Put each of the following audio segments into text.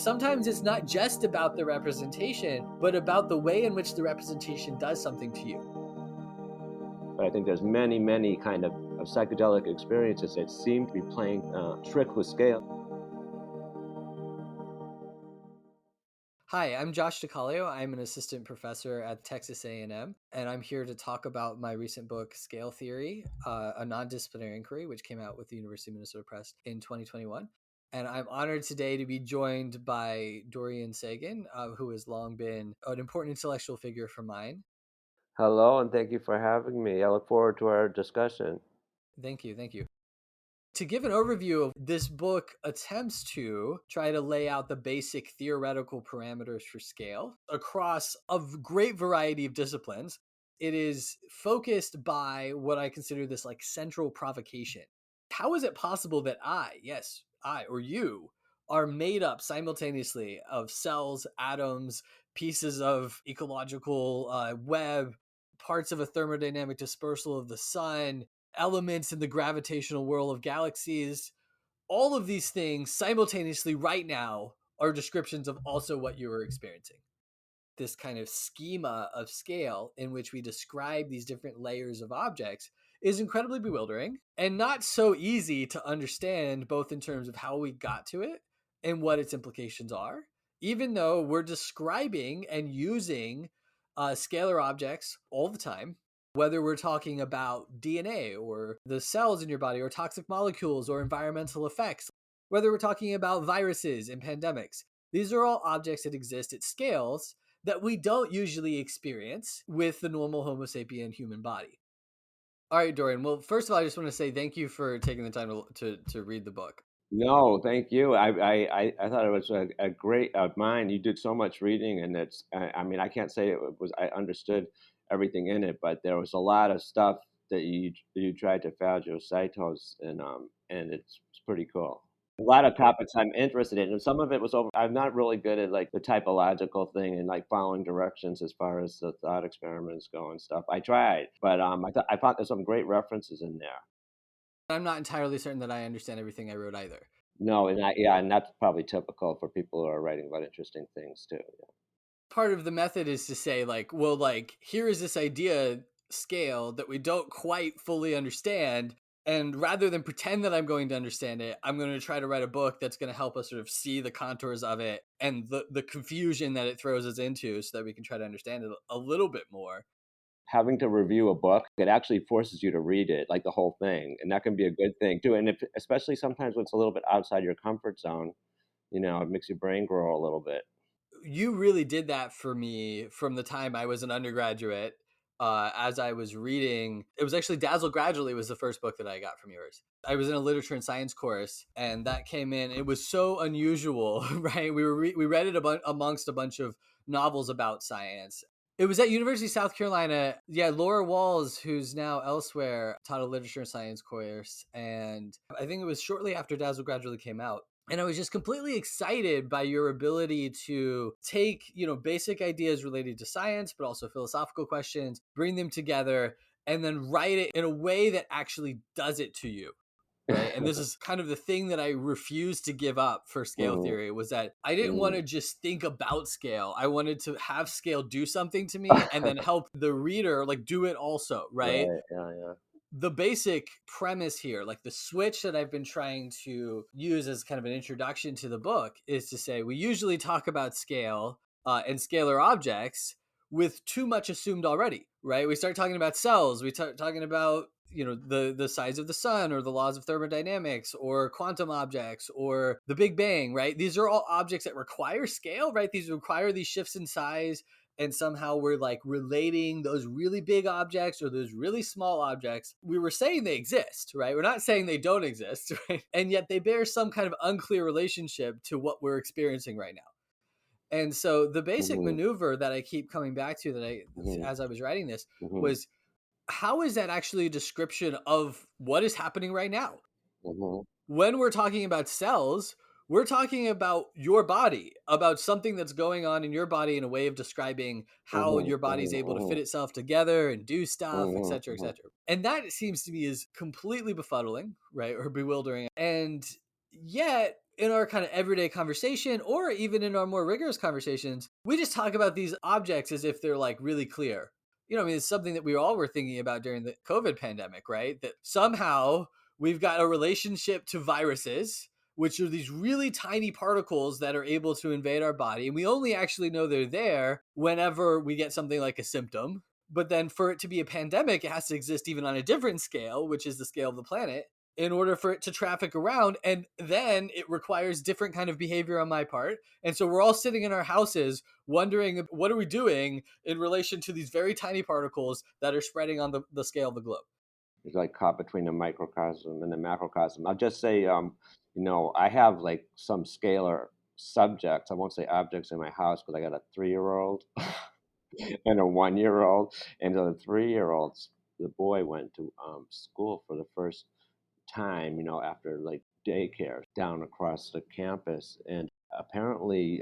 sometimes it's not just about the representation, but about the way in which the representation does something to you. But I think there's many kind of psychedelic experiences that seem to be playing trick with scale. Hi, I'm Josh DiCaglio. I'm an assistant professor at Texas A&M, and I'm here to talk about my recent book, Scale Theory, a non-disciplinary inquiry, which came out with the University of Minnesota Press in 2021. And I'm honored today to be joined by Dorion Sagan, who has long been an important intellectual figure for mine. Hello, and thank you for having me. I look forward to our discussion. Thank you. To give an overview of this book attempts to try to lay out the basic theoretical parameters for scale across a great variety of disciplines. It is focused by what I consider this like central provocation. How is it possible that I or you are made up simultaneously of cells, atoms, pieces of ecological web, parts of a thermodynamic dispersal of the sun, elements in the gravitational whirl of galaxies? All of these things simultaneously right now are descriptions of also what you are experiencing. This kind of schema of scale in which we describe these different layers of objects is incredibly bewildering and not so easy to understand, both in terms of how we got to it and what its implications are, even though we're describing and using scalar objects all the time. Whether we're talking about DNA or the cells in your body or toxic molecules or environmental effects, whether we're talking about viruses and pandemics, these are all objects that exist at scales that we don't usually experience with the normal Homo sapien human body. All right, Dorian. Well, first of all, I just want to say thank you for taking the time to read the book. No, thank you. I thought it was a great mind. You did so much reading, and I mean, I can't say it was I understood everything in it, but there was a lot of stuff that you tried to phagocytose, and it's pretty cool. A lot of topics I'm interested in, and some of it was over. I'm not really good at like the typological thing and like following directions as far as the thought experiments go and stuff. I tried, but I thought there's some great references in there. I'm not entirely certain that I understand everything I wrote either. No, and that's probably typical for people who are writing about interesting things too. Yeah. Part of the method is to say, like, well, like, here is this idea scale that we don't quite fully understand. And rather than pretend that I'm going to understand it, I'm going to try to write a book that's going to help us sort of see the contours of it and the confusion that it throws us into so that we can try to understand it a little bit more. Having to review a book, it actually forces you to read it, like the whole thing, and that can be a good thing too. And if, especially sometimes when it's a little bit outside your comfort zone, it makes your brain grow a little bit. You really did that for me from the time I was an undergraduate. As I was reading, it was actually Dazzle Gradually was the first book that I got from yours. I was in a literature and science course, and that came in. It was so unusual, right? We read it amongst a bunch of novels about science. It was at University of South Carolina. Yeah, Laura Walls, who's now elsewhere, taught a literature and science course, and I think it was shortly after Dazzle Gradually came out. And I was just completely excited by your ability to take, basic ideas related to science, but also philosophical questions, bring them together, and then write it in a way that actually does it to you. Right. And this is kind of the thing that I refused to give up for scale Mhm, theory, was that I didn't want mhm. to just think about scale. I wanted to have scale do something to me and then help the reader like do it also. Right. Right, yeah, yeah. The basic premise here, like the switch that I've been trying to use as kind of an introduction to the book, is to say we usually talk about scale and scalar objects with too much assumed already, right? We start talking about cells, we start talking about the size of the sun or the laws of thermodynamics or quantum objects or the Big Bang, right? These are all objects that require scale, right? These require these shifts in size, and somehow we're like relating those really big objects or those really small objects. We were saying they exist, right? We're not saying they don't exist, right? And yet they bear some kind of unclear relationship to what we're experiencing right now. And so the basic Mhm, maneuver that I keep coming back to mhm, as I was writing this mhm, was, how is that actually a description of what is happening right now? mhm, When we're talking about cells, we're talking about your body, about something that's going on in your body in a way of describing how mhm, your body's mhm, able to fit mhm, itself together and do stuff, et mhm, cetera, et mhm. cetera. And that, it seems to me, is completely befuddling, right? Or bewildering. And yet in our kind of everyday conversation, or even in our more rigorous conversations, we just talk about these objects as if they're like really clear. I mean, it's something that we all were thinking about during the COVID pandemic, right? That somehow we've got a relationship to viruses, which are these really tiny particles that are able to invade our body. And we only actually know they're there whenever we get something like a symptom. But then for it to be a pandemic, it has to exist even on a different scale, which is the scale of the planet, in order for it to traffic around. And then it requires different kind of behavior on my part. And so we're all sitting in our houses wondering, what are we doing in relation to these very tiny particles that are spreading on the scale of the globe? It's like caught between the microcosm and the macrocosm. I'll just say, I have like some scalar subjects. I won't say objects in my house because I got a 3-year-old and a 1-year-old. And the 3-year-old, the boy went to school for the first time, after like daycare down across the campus. And apparently,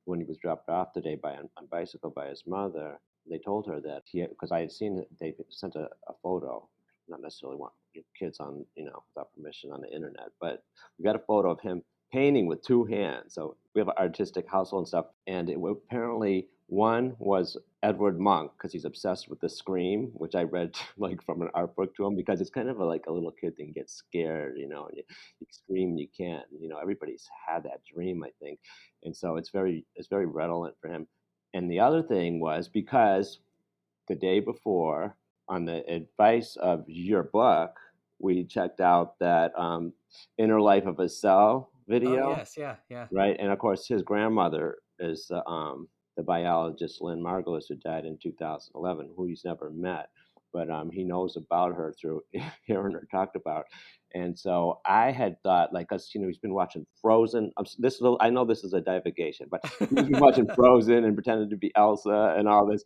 when he was dropped off today on bicycle by his mother, they told her that because I had seen that they sent a photo, not necessarily want kids on, without permission on the internet, but we got a photo of him painting with 2 hands. So we have an artistic household and stuff. And apparently one was Edward Monk because he's obsessed with the Scream, which I read like from an art book to him because it's kind of like a little kid thing gets scared, and you scream and you can't. Everybody's had that dream, I think, and so it's very redolent for him. And the other thing was because the day before, on the advice of your book, we checked out that Inner Life of a Cell Oh, video, yes. Yeah. Yeah. right? And of course, his grandmother is the biologist Lynn Margulis, who died in 2011, who he's never met, but he knows about her through hearing her talked about. And so I had thought, like, us, he's been watching Frozen. I know this is a divagation, but he's been watching Frozen and pretending to be Elsa and all this,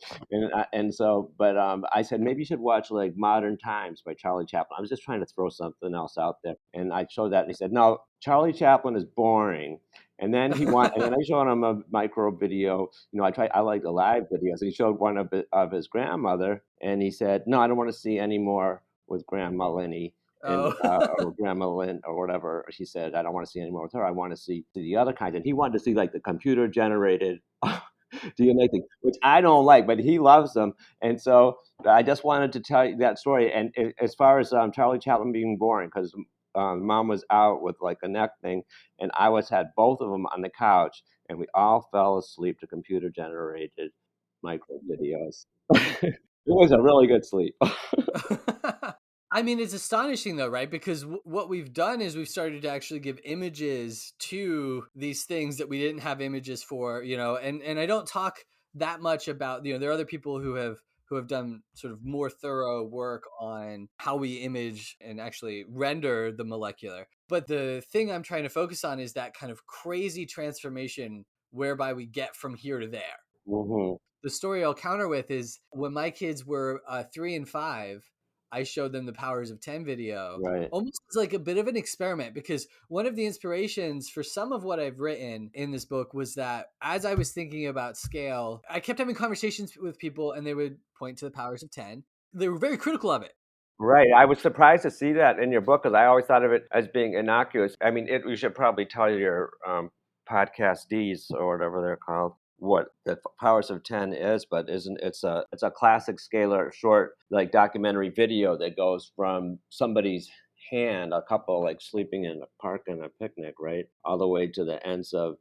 but I said maybe you should watch like Modern Times by Charlie Chaplin. I was just trying to throw something else out there, and I showed that, and he said, no, Charlie Chaplin is boring. And then I showed him a micro video. I like the live videos. He showed one of his grandmother, and he said, "No, I don't want to see any more with Grandma Lenny and Oh. or Grandma Lynn or whatever." She said, "I don't want to see any more with her. I want to see the other kind." And he wanted to see like the computer generated DNA thing, which I don't like, but he loves them. And so I just wanted to tell you that story. And as far as Charlie Chaplin being boring, because mom was out with like a neck thing, and had both of them on the couch, and we all fell asleep to computer generated micro videos. It was a really good sleep. I mean, it's astonishing though, right? Because what we've done is we've started to actually give images to these things that we didn't have images for, and I don't talk that much about, there are other people who have done sort of more thorough work on how we image and actually render the molecular. But the thing I'm trying to focus on is that kind of crazy transformation whereby we get from here to there. Hmm. The story I'll counter with is when my kids were 3 and 5, I showed them the Powers of 10 video, Right. almost as like a bit of an experiment, because one of the inspirations for some of what I've written in this book was that as I was thinking about scale, I kept having conversations with people and they would point to the Powers of 10. They were very critical of it. Right. I was surprised to see that in your book because I always thought of it as being innocuous. I mean, you should probably tell your podcastees or whatever they're called what the Powers of 10 is, but isn't it's a classic scalar short like documentary video that goes from somebody's hand, a couple like sleeping in a park on a picnic, right, all the way to the ends of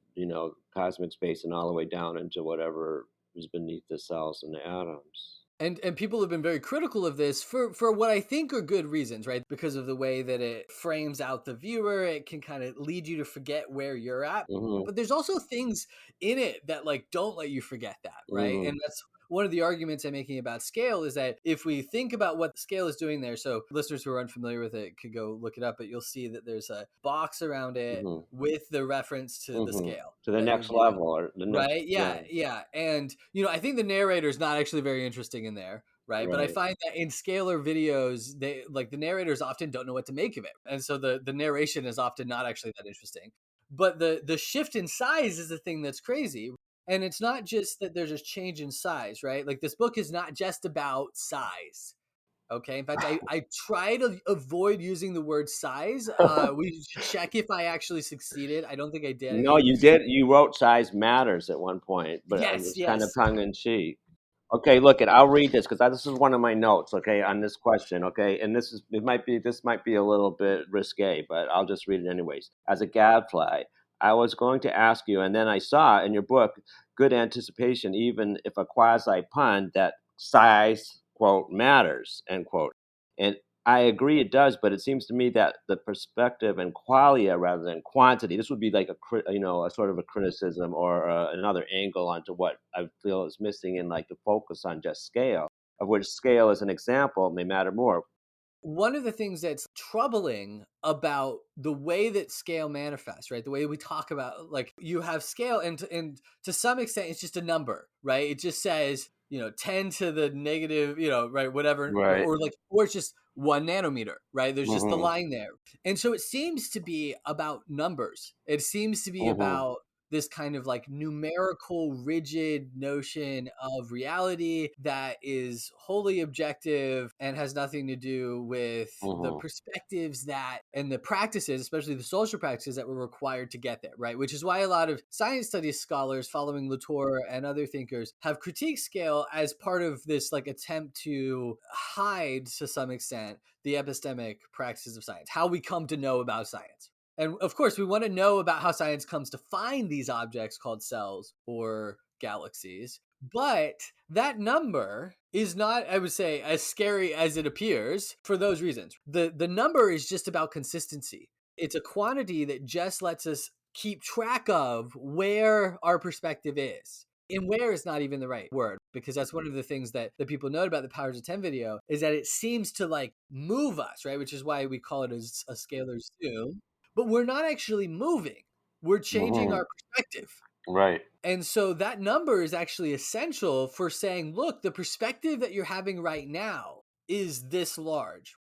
cosmic space and all the way down into whatever is beneath the cells and the atoms. And people have been very critical of this for what I think are good reasons, right? Because of the way that it frames out the viewer, it can kind of lead you to forget where you're at. Hmm. But there's also things in it that like don't let you forget that, right? Hmm. And that's one of the arguments I'm making about scale is that if we think about what scale is doing there, so listeners who are unfamiliar with it could go look it up, but you'll see that there's a box around it Hmm. with the reference to the Hmm. scale To the that you're next getting. level or the next, Right. yeah, Yeah. Yeah. And, I think the narrator is not actually very interesting in there. Right. But I right. find that in scalar videos, they like the narrators often don't know what to make of it. And so the narration is often not actually that interesting. But the shift in size is the thing that's crazy. And it's not just that there's a change in size, right? Like this book is not just about size. Okay. In fact, I try to avoid using the word size. We should check if I actually succeeded. I don't think I did. No, you did. You wrote size matters at one point, but it Yes, was kind of yes. tongue in cheek. Okay, look it. I'll read this because this is one of my notes. Okay, on this question. Okay, and this might be a little bit risque, but I'll just read it anyways. As a gadfly, I was going to ask you, and then I saw in your book, good anticipation, even if a quasi pun, that size quote matters end quote, and I agree it does, but it seems to me that the perspective and qualia rather than quantity. This would be like a sort of a criticism or another angle onto what I feel is missing in like the focus on just scale, of which scale as an example may matter more. One of the things that's troubling about the way that scale manifests, right? The way we talk about, like, you have scale, and to some extent, it's just a number, right? It just says, 10 to the negative, right, whatever, Right. or like, or it's just 1 nanometer, right? There's just the Mm-hmm. line there, and so it seems to be about numbers. It seems to be Mm-hmm. about this kind of like numerical, rigid notion of reality that is wholly objective and has nothing to do with the Mm-hmm. perspectives that and the practices, especially the social practices that were required to get there, right? Which is why a lot of science studies scholars following Latour and other thinkers have critiqued scale as part of this like attempt to hide to some extent the epistemic practices of science, how we come to know about science. And of course, we want to know about how science comes to find these objects called cells or galaxies. But that number is not, I would say, as scary as it appears for those reasons. The number is just about consistency. It's a quantity that just lets us keep track of where our perspective is. And where is not even the right word, because that's one of the things that people note about the Powers of 10 video is that it seems to like move us, right? Which is why we call it a scalar zoom, but we're not actually moving. We're changing Mm-hmm. our perspective. Right. And so that number is actually essential for saying, look, the perspective that you're having right now is this large.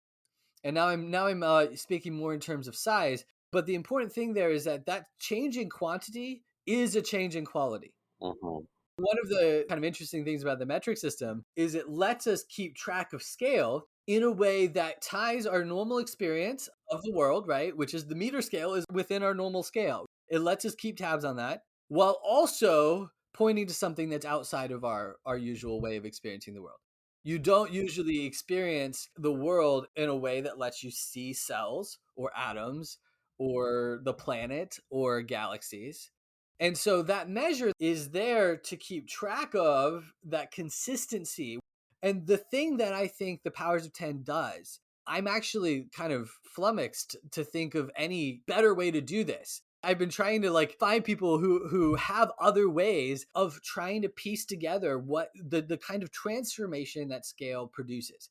And now I'm speaking more in terms of size, but the important thing there is that change in quantity is a change in quality. Mm-hmm. One of the kind of interesting things about the metric system is it lets us keep track of scale in a way that ties our normal experience of the world, right? Which is the meter scale is within our normal scale. It lets us keep tabs on that while also pointing to something that's outside of our usual way of experiencing the world. You don't usually experience the world in a way that lets you see cells or atoms or the planet or galaxies. And so that measure is there to keep track of that consistency. And the thing that I think the Powers of 10 does, I'm actually kind of flummoxed to think of any better way to do this. I've been trying to like find people who have other ways of trying to piece together what the kind of transformation that scale produces.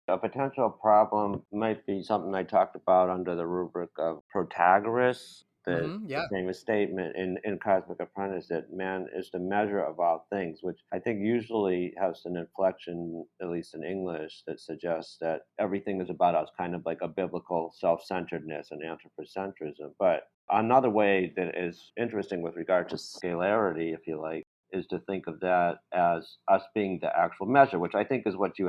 A potential problem might be something I talked about under the rubric of Protagoras, the Yeah, famous statement in Cosmic Apprentice that man is the measure of all things, which I think usually has an inflection, at least in English, that suggests that everything is about us, kind of like a biblical self-centeredness and anthropocentrism. But another way that is interesting with regard to scalarity, if you like, is to think of that as us being the actual measure, which I think is what you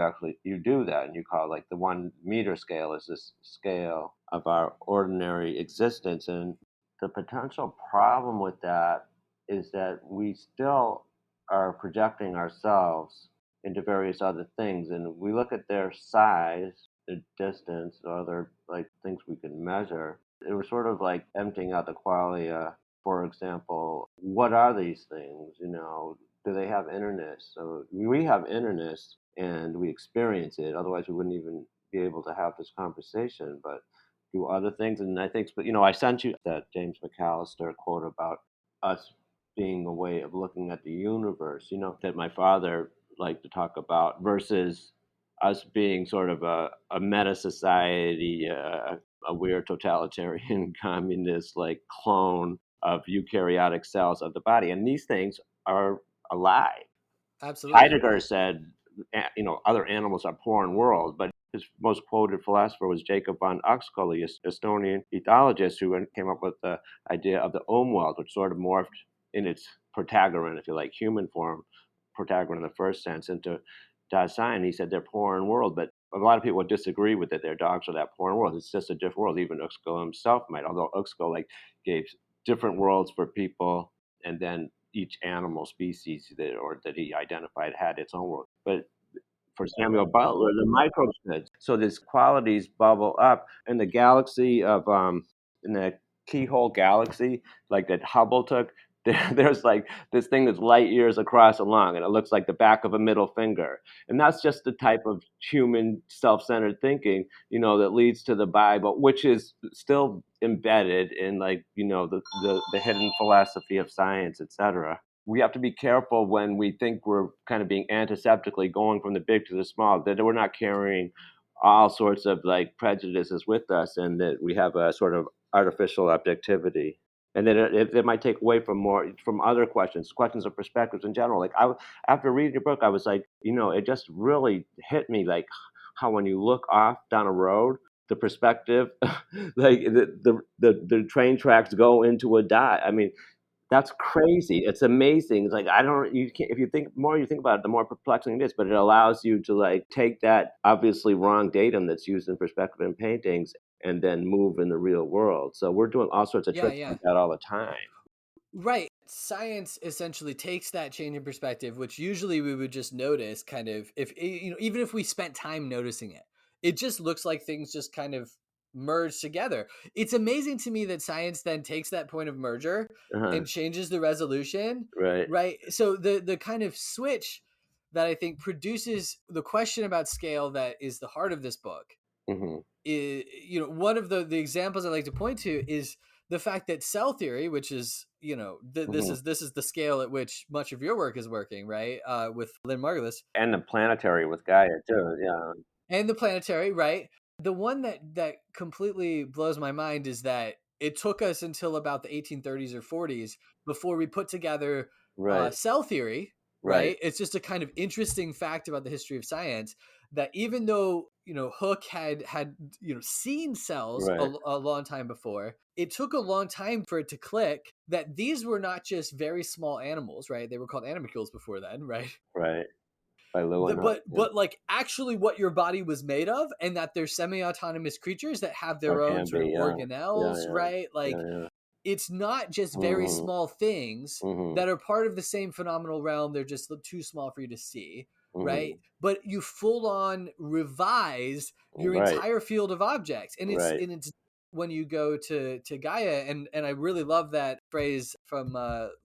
do that, and you call like the 1 meter scale is this scale of our ordinary existence. And the potential problem with that is that we still are projecting ourselves into various other things, and we look at their size, their distance, or other like things we can measure. It was sort of like emptying out the qualia. For example, what are these things? Do they have innerness? So we have innerness and we experience it. Otherwise, we wouldn't even be able to have this conversation. But do other things, and I think, but I sent you that James McAllister quote about us being a way of looking at the universe. That my father liked to talk about versus us being sort of a meta society, a weird totalitarian communist like clone of eukaryotic cells of the body. And these things are alive. absolutely. Heidegger said, other animals are porn world, but his most quoted philosopher was Jacob von Uxküll, the Estonian ethologist who came up with the idea of the world, which sort of morphed in its protagoron, if you like, human form, protagoron in the first sense, into Dasein. He said they're porn world, but a lot of people would disagree with it. Their dogs are that porn world. It's just a different world. Even Uxco himself might, although Uxco like gave different worlds for people, and then each animal species that he identified had its own world. But for Samuel Butler, the microbes did. So these qualities bubble up in the galaxy of in the keyhole galaxy, like that Hubble took. There's like this thing that's light years across and long, and it looks like the back of a middle finger. And that's just the type of human self-centered thinking, that leads to the Bible, which is still embedded in like, the hidden philosophy of science, etc. We have to be careful when we think we're kind of being antiseptically going from the big to the small, that we're not carrying all sorts of like prejudices with us, and that we have a sort of artificial objectivity. And then it might take away from other questions of perspectives in general. Like after reading your book, I was like, it just really hit me, like how when you look off down a road, the perspective, like the train tracks go into a dot. I mean, that's crazy. It's amazing. It's like I don't. You can't. If you think more, you think about it, the more perplexing it is. But it allows you to like take that obviously wrong datum that's used in perspective and paintings, and then move in the real world. So we're doing all sorts of Yeah, tricks yeah. like that all the time. Right. Science essentially takes that change in perspective, which usually we would just notice kind of if even if we spent time noticing it. It just looks like things just kind of merge together. It's amazing to me that science then takes that point of merger Uh-huh. and changes the resolution, Right. right? So the kind of switch that I think produces the question about scale that is the heart of this book Mm-hmm. is, one of the examples I like to point to is the fact that cell theory, which is this Mm-hmm. is the scale at which much of your work is working, right? With Lynn Margulis And the planetary with Gaia too. Yeah. and the planetary, right? The one that completely blows my mind is that it took us until about the 1830s or 40s before we put together Right. cell theory, Right. right? It's just a kind of interesting fact about the history of science that even though Hooke had seen cells Right. a long time before, it took a long time for it to click that these were not just very small animals, right? They were called animalcules before then, right? Right. By Lewin Hooke. Yeah. But like actually what your body was made of, and that they're semi-autonomous creatures that have Or their own can sort of be. Yeah. Yeah. organelles, Yeah. right? Like Yeah. Yeah. it's not just very Mm-hmm. small things Mm-hmm. that are part of the same phenomenal realm. They're just too small for you to see, right? Mm-hmm. But you full on revise your Right. entire field of objects, and Right. it's when you go to Gaia, and I really love that phrase from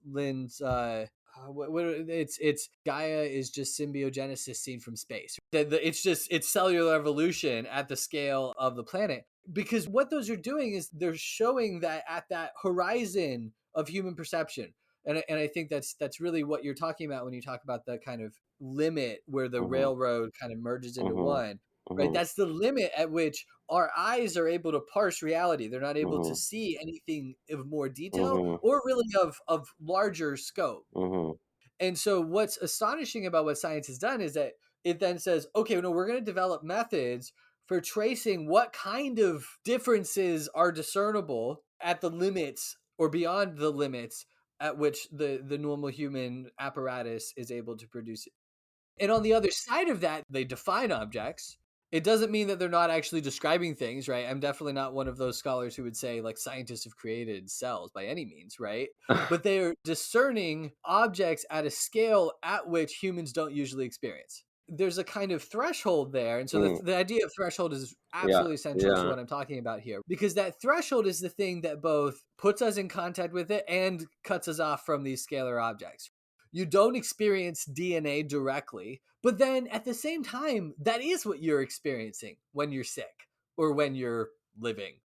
Lynn's. It's Gaia is just symbiogenesis seen from space. It's cellular evolution at the scale of the planet, because what those are doing is they're showing that at that horizon of human perception, and I think that's really what you're talking about when you talk about the kind of limit where the Mm-hmm. railroad kind of merges into Mm-hmm. one, right? Mm-hmm. That's the limit at which our eyes are able to parse reality. They're not able to Mm-hmm. see anything of more detail Mhm, or really of larger scope. mhm, And so what's astonishing about what science has done is that it then says, okay, no, we're going to develop methods for tracing what kind of differences are discernible at the limits or beyond the limits at which the normal human apparatus is able to produce it. And on the other side of that, they define objects. It doesn't mean that they're not actually describing things, right? I'm definitely not one of those scholars who would say like scientists have created cells by any means, right? But they are discerning objects at a scale at which humans don't usually experience. There's a kind of threshold there. And so mhm, the idea of threshold is yeah, absolutely essential to yeah, what I'm talking about here, because that threshold is the thing that both puts us in contact with it and cuts us off from these scalar objects. You don't experience DNA directly, but then at the same time, that is what you're experiencing when you're sick or when you're living.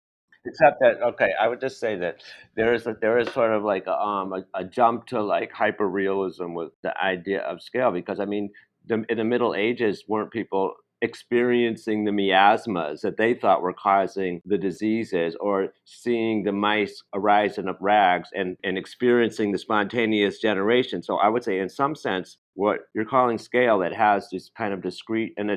except that, okay, I would just say that there is sort of like a jump to like hyper realism with the idea of scale, because I mean, in the Middle Ages, weren't people experiencing the miasmas that they thought were causing the diseases, or seeing the mice arise in rags, and experiencing the spontaneous generation? So I would say, in some sense, what you're calling scale, that has this kind of discrete, and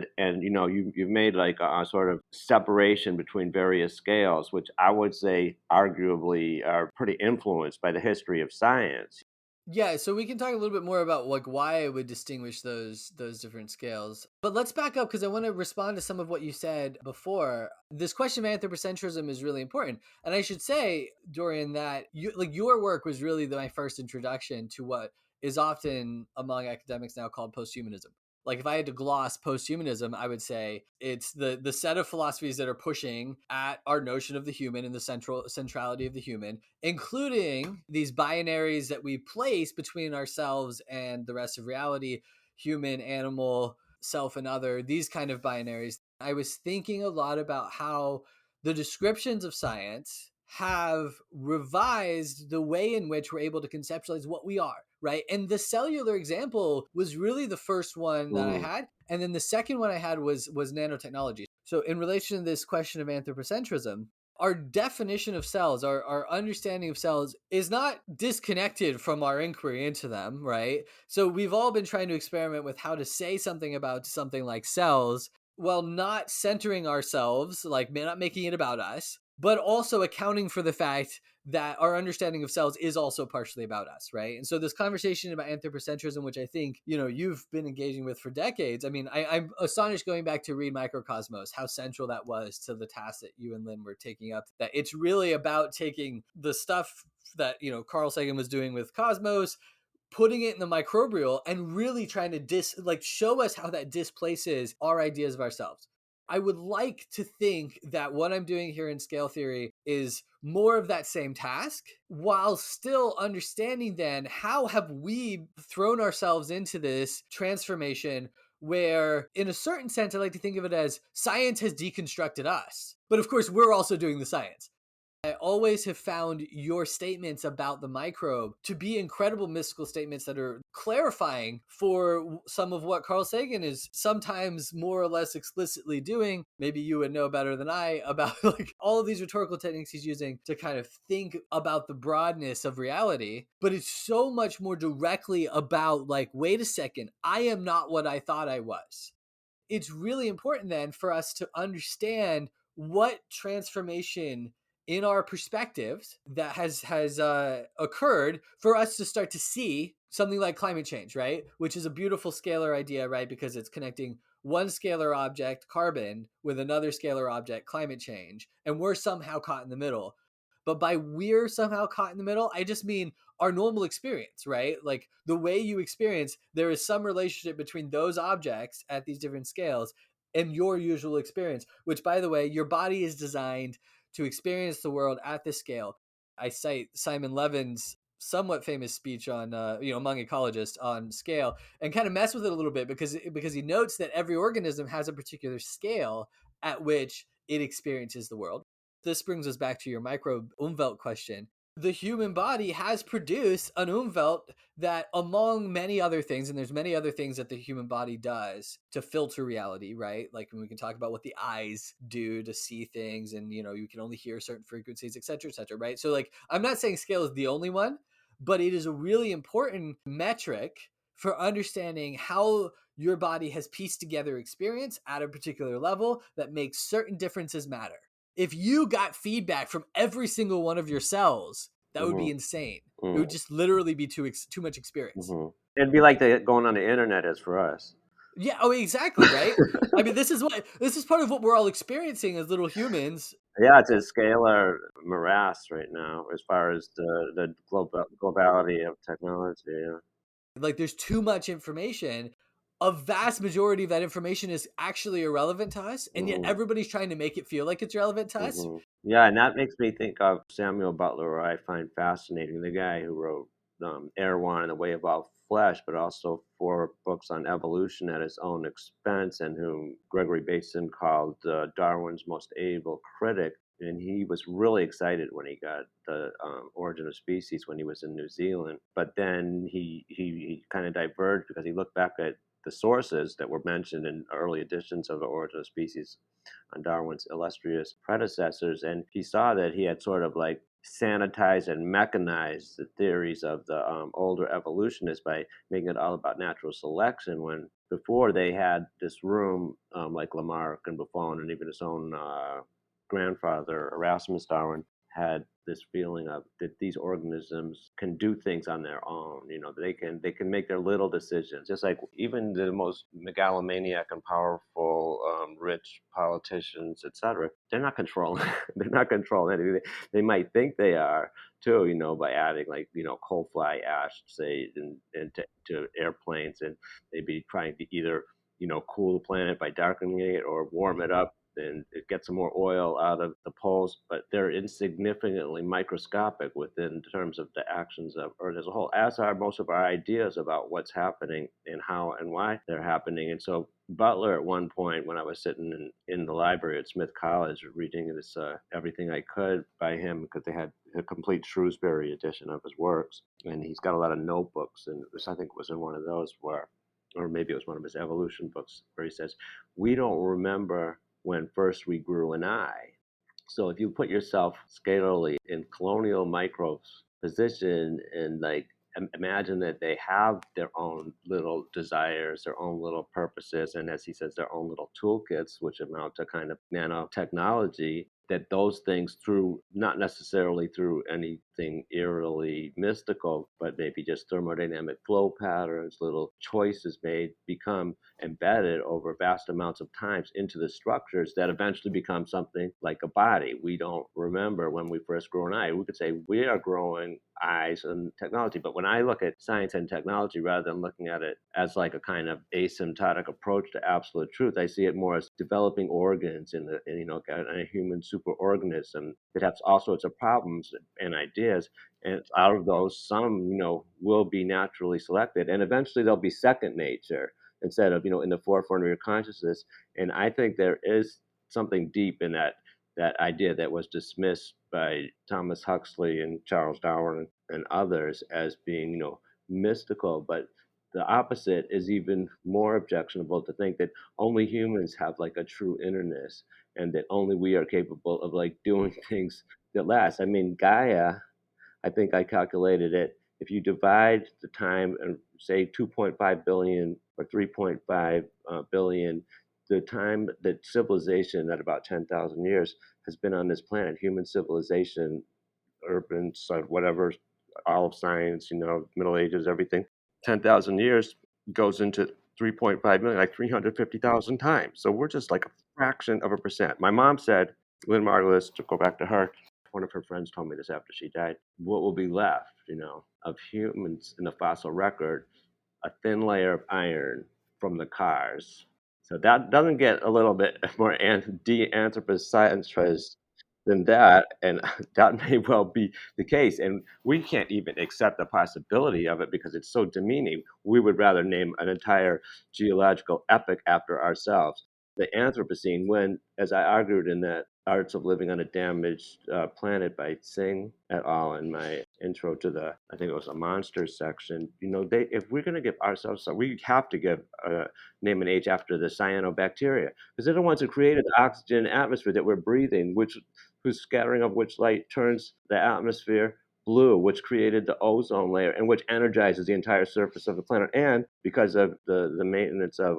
you've made like a sort of separation between various scales, which I would say arguably are pretty influenced by the history of science. Yeah, so we can talk a little bit more about like why I would distinguish those different scales. But let's back up because I want to respond to some of what you said before. This question of anthropocentrism is really important. And I should say, Dorian, that your work was really my first introduction to what is often among academics now called posthumanism. Like if I had to gloss posthumanism, I would say it's the set of philosophies that are pushing at our notion of the human and the centrality of the human, including these binaries that we place between ourselves and the rest of reality, human, animal, self and other, these kind of binaries. I was thinking a lot about how the descriptions of science have revised the way in which we're able to conceptualize what we are, right? And the cellular example was really the first one that I Mm, had. And then the second one I had was nanotechnology. So in relation to this question of anthropocentrism, our definition of cells, our understanding of cells is not disconnected from our inquiry into them, right? So we've all been trying to experiment with how to say something about something like cells while not centering ourselves, like not making it about us, but also accounting for the fact that our understanding of cells is also partially about us, right? And so this conversation about anthropocentrism, which I think you've been engaging with for decades. I mean, I'm astonished going back to read Microcosmos, how central that was to the task that you and Lynn were taking up. That it's really about taking the stuff that Carl Sagan was doing with Cosmos, putting it in the microbial and really trying to show us how that displaces our ideas of ourselves. I would like to think that what I'm doing here in scale theory is more of that same task while still understanding then how have we thrown ourselves into this transformation where in a certain sense I like to think of it as science has deconstructed us. But of course we're also doing the science. I always have found your statements about the microbe to be incredible mystical statements that are clarifying for some of what Carl Sagan is sometimes more or less explicitly doing. Maybe you would know better than I about like all of these rhetorical techniques he's using to kind of think about the broadness of reality. But it's so much more directly about like, wait a second, I am not what I thought I was. It's really important then for us to understand what transformation in our perspectives that has occurred for us to start to see something like climate change, right? Which is a beautiful scalar idea, right? Because it's connecting one scalar object, carbon, with another scalar object, climate change, and we're somehow caught in the middle. But by we're somehow caught in the middle, I just mean our normal experience, right? Like the way you experience, there is some relationship between those objects at these different scales and your usual experience, which, by the way, your body is designed to experience the world at this scale. I cite Simon Levin's somewhat famous speech on, among ecologists on scale, and kind of mess with it a little bit because he notes that every organism has a particular scale at which it experiences the world. This brings us back to your microbe Umwelt question. The human body has produced an Umwelt that, among many other things, and there's many other things that the human body does to filter reality, right? Like when we can talk about what the eyes do to see things, and you can only hear certain frequencies, et cetera, right? So like, I'm not saying scale is the only one, but it is a really important metric for understanding how your body has pieced together experience at a particular level that makes certain differences matter. If you got feedback from every single one of your cells, that would be mm-hmm, insane. It would mm, just literally be too much experience. mm-hmm. It'd be like the going on the internet is for us. Yeah, oh exactly, right? I mean, this is part of what we're all experiencing as little humans. Yeah, it's a scalar morass right now as far as the globality of technology. Yeah. Like there's too much information. A vast majority of that information is actually irrelevant to us, and yet Mm-hmm. everybody's trying to make it feel like it's relevant to us. Yeah, and that makes me think of Samuel Butler, who I find fascinating, the guy who wrote Erewhon and The Way of All Flesh, but also 4 books on evolution at his own expense, and whom Gregory Bateson called Darwin's most able critic. And he was really excited when he got the Origin of Species when he was in New Zealand. But then he kind of diverged because he looked back at the sources that were mentioned in early editions of the Origin of Species on Darwin's illustrious predecessors, and he saw that he had sort of like sanitized and mechanized the theories of the older evolutionists by making it all about natural selection, when before they had this room, like Lamarck and Buffon and even his own grandfather, Erasmus Darwin, had this feeling of that these organisms can do things on their own. They can make their little decisions, just like even the most megalomaniac and powerful, rich politicians, etc. They're not controlling. They're not controlling anything. They might think they are too, by adding like coal fly ash, say, to airplanes, and maybe trying to either cool the planet by darkening it or warm it up and it gets some more oil out of the poles, but they're insignificantly microscopic within terms of the actions of Earth as a whole, as are most of our ideas about what's happening and how and why they're happening. And so Butler, at one point, when I was sitting in the library at Smith College reading this Everything I Could by him, because they had a complete Shrewsbury edition of his works, and he's got a lot of notebooks, and I think it was in one of those where, or maybe it was one of his evolution books, where he says, we don't remember when first we grew an eye. So if you put yourself scalarly in colonial microbes position and like imagine that they have their own little desires, their own little purposes, and as he says, their own little toolkits, which amount to kind of nanotechnology, that those things, through not necessarily through anything eerily mystical, but maybe just thermodynamic flow patterns, little choices made, become embedded over vast amounts of times into the structures that eventually become something like a body. We don't remember when we first grew an eye. We could say we are growing eyes and technology, but when I look at science and technology, rather than looking at it as like a kind of asymptotic approach to absolute truth, I see it more as developing organs in a human superorganism that has all sorts of problems and ideas. And out of those, some will be naturally selected, and eventually they'll be second nature instead of in the forefront of your consciousness. And I think there is something deep in that idea that was dismissed by Thomas Huxley and Charles Darwin and others as being mystical. But the opposite is even more objectionable, to think that only humans have like a true innerness, and that only we are capable of like doing things that last. I mean, Gaia, I think I calculated it. If you divide the time and say 2.5 billion or 3.5 billion, the time that civilization, at about 10,000 years, has been on this planet, human civilization, urban, whatever, all of science, Middle Ages, everything, 10,000 years goes into 3.5 million, like 350,000 times. So we're just like a fraction of a percent. My mom said, Lynn Margulis, to go back to her, one of her friends told me this after she died, what will be left, of humans in the fossil record? A thin layer of iron from the cars. So that doesn't get a little bit more de-anthropocentrized than that, and that may well be the case. And we can't even accept the possibility of it because it's so demeaning. We would rather name an entire geological epoch after ourselves, the Anthropocene, when, as I argued in that Arts of Living on a Damaged Planet by Singh et al. In my intro to I think it was a monsters section, if we're going to give ourselves, we have to give name and age after the cyanobacteria, because they're the ones who created the oxygen atmosphere that we're breathing, whose scattering of which light turns the atmosphere blue, which created the ozone layer and which energizes the entire surface of the planet. And because of the maintenance of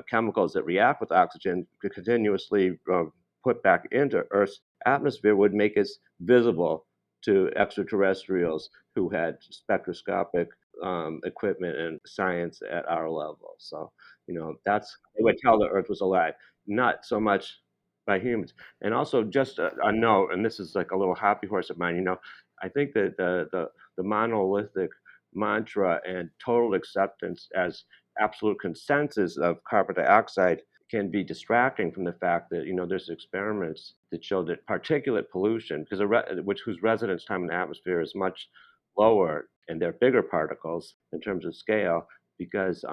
chemicals that react with oxygen continuously put back into Earth's atmosphere, would make us visible to extraterrestrials who had spectroscopic equipment and science at our level. So, they would tell the Earth was alive, not so much by humans. And also, just a note, and this is like a little happy horse of mine, I think that the monolithic mantra and total acceptance as absolute consensus of carbon dioxide can be distracting from the fact that there's experiments that show that particulate pollution, because whose residence time in the atmosphere is much lower, and they're bigger particles in terms of scale, because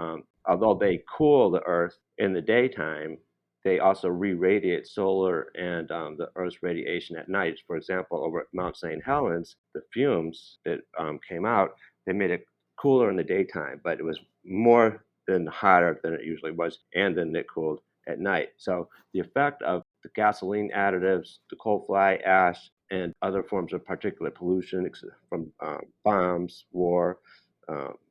although they cool the Earth in the daytime, they also re-radiate solar and the Earth's radiation at night. For example, over at Mount St. Helens, the fumes that came out, they made it cooler in the daytime, but it was more than hotter than it usually was, and then it cooled at night. So the effect of the gasoline additives, the coal fly ash, and other forms of particulate pollution from bombs, war,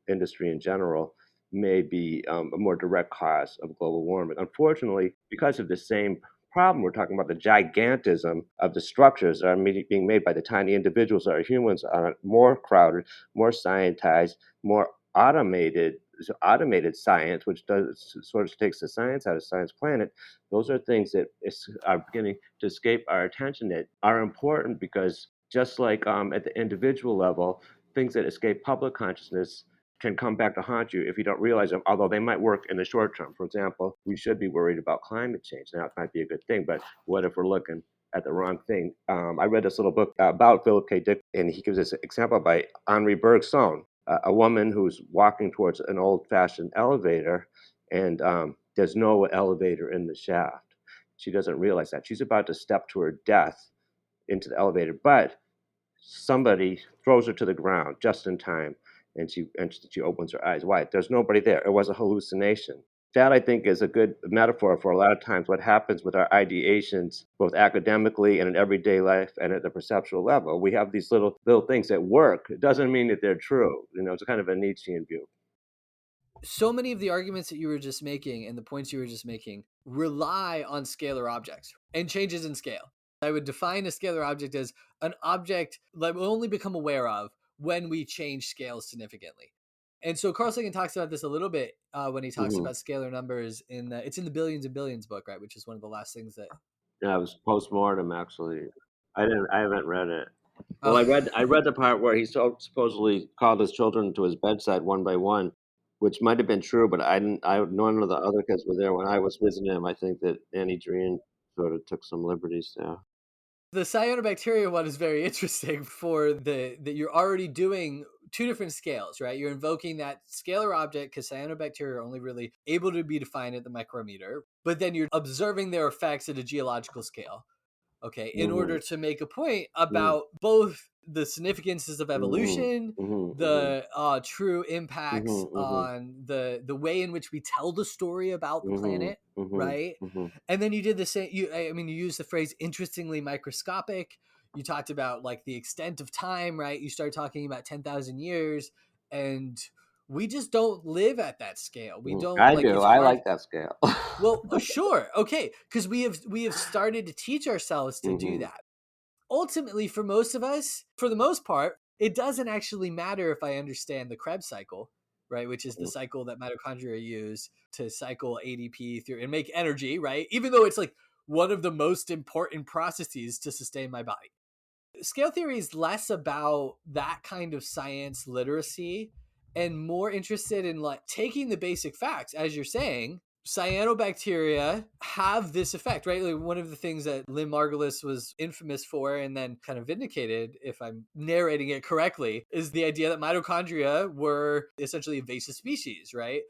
industry in general, may be a more direct cause of global warming. Unfortunately, because of the same problem. We're talking about the gigantism of the structures that are being made by the tiny individuals that are humans are more crowded, more scientized, more automated science, which does sort of takes the science out of science planet. Those are things that are beginning to escape our attention that are important because just like at the individual level, things that escape public consciousness can come back to haunt you if you don't realize them, although they might work in the short term. For example, we should be worried about climate change. Now, it might be a good thing, but what if we're looking at the wrong thing? I read this little book about Philip K. Dick, and he gives this example by Henri Bergson, a woman who's walking towards an old fashioned elevator, and there's no elevator in the shaft. She doesn't realize that. She's about to step to her death into the elevator, but somebody throws her to the ground just in time, and she opens her eyes wide. There's nobody there. It was a hallucination. That I think is a good metaphor for a lot of times what happens with our ideations, both academically and in everyday life and at the perceptual level. We have these little things that work. It doesn't mean that they're true. It's a kind of a Nietzschean view. So many of the arguments that you were just making and the points you were just making rely on scalar objects and changes in scale. I would define a scalar object as an object that we'll only become aware of when we change scales significantly. And so Carl Sagan talks about this a little bit when he talks Hmm. about scalar numbers it's in the Billions and Billions book, right? Which is one of the last things that. Yeah, it was postmortem actually. I haven't read it. Well, Oh, I read the part where he supposedly called his children to his bedside one by one, which might have been true, but I didn't. None of the other kids were there when I was visiting him. I think that Annie Dreen sort of took some liberties there. the cyanobacteria one is very interesting for that you're already doing two different scales, right? You're invoking that scalar object because cyanobacteria are only really able to be defined at the micrometer, but then you're observing their effects at a geological scale, okay, in order Mhm. to make a point Mhm. about both the significances of Mhm. evolution, Mhm. Mhm. the true impacts Mhm. Mhm. on the way in which we tell the story about the Mhm. planet, Mhm. right? Mhm. And then you did the same. I mean, you used the phrase "interestingly microscopic." You talked about like the extent of time, right? You started talking about 10,000 years, and we just don't live at that scale. We Mhm. don't I like. do. It's I hard. like that scale. Well, sure, okay, because we have started to teach ourselves to do Mhm. that. Ultimately, for most of us, for the most part, it doesn't actually matter if I understand the Krebs cycle, right? Which is the Mhm. cycle that mitochondria use to cycle ADP through and make energy, right? Even though it's like one of the most important processes to sustain my body. Scale theory is less about that kind of science literacy and more interested in like taking the basic facts, as you're saying. Cyanobacteria have this effect, right? Like one of the things that Lynn Margulis was infamous for and then kind of vindicated, if I'm narrating it correctly, is the idea that mitochondria were essentially invasive species, right?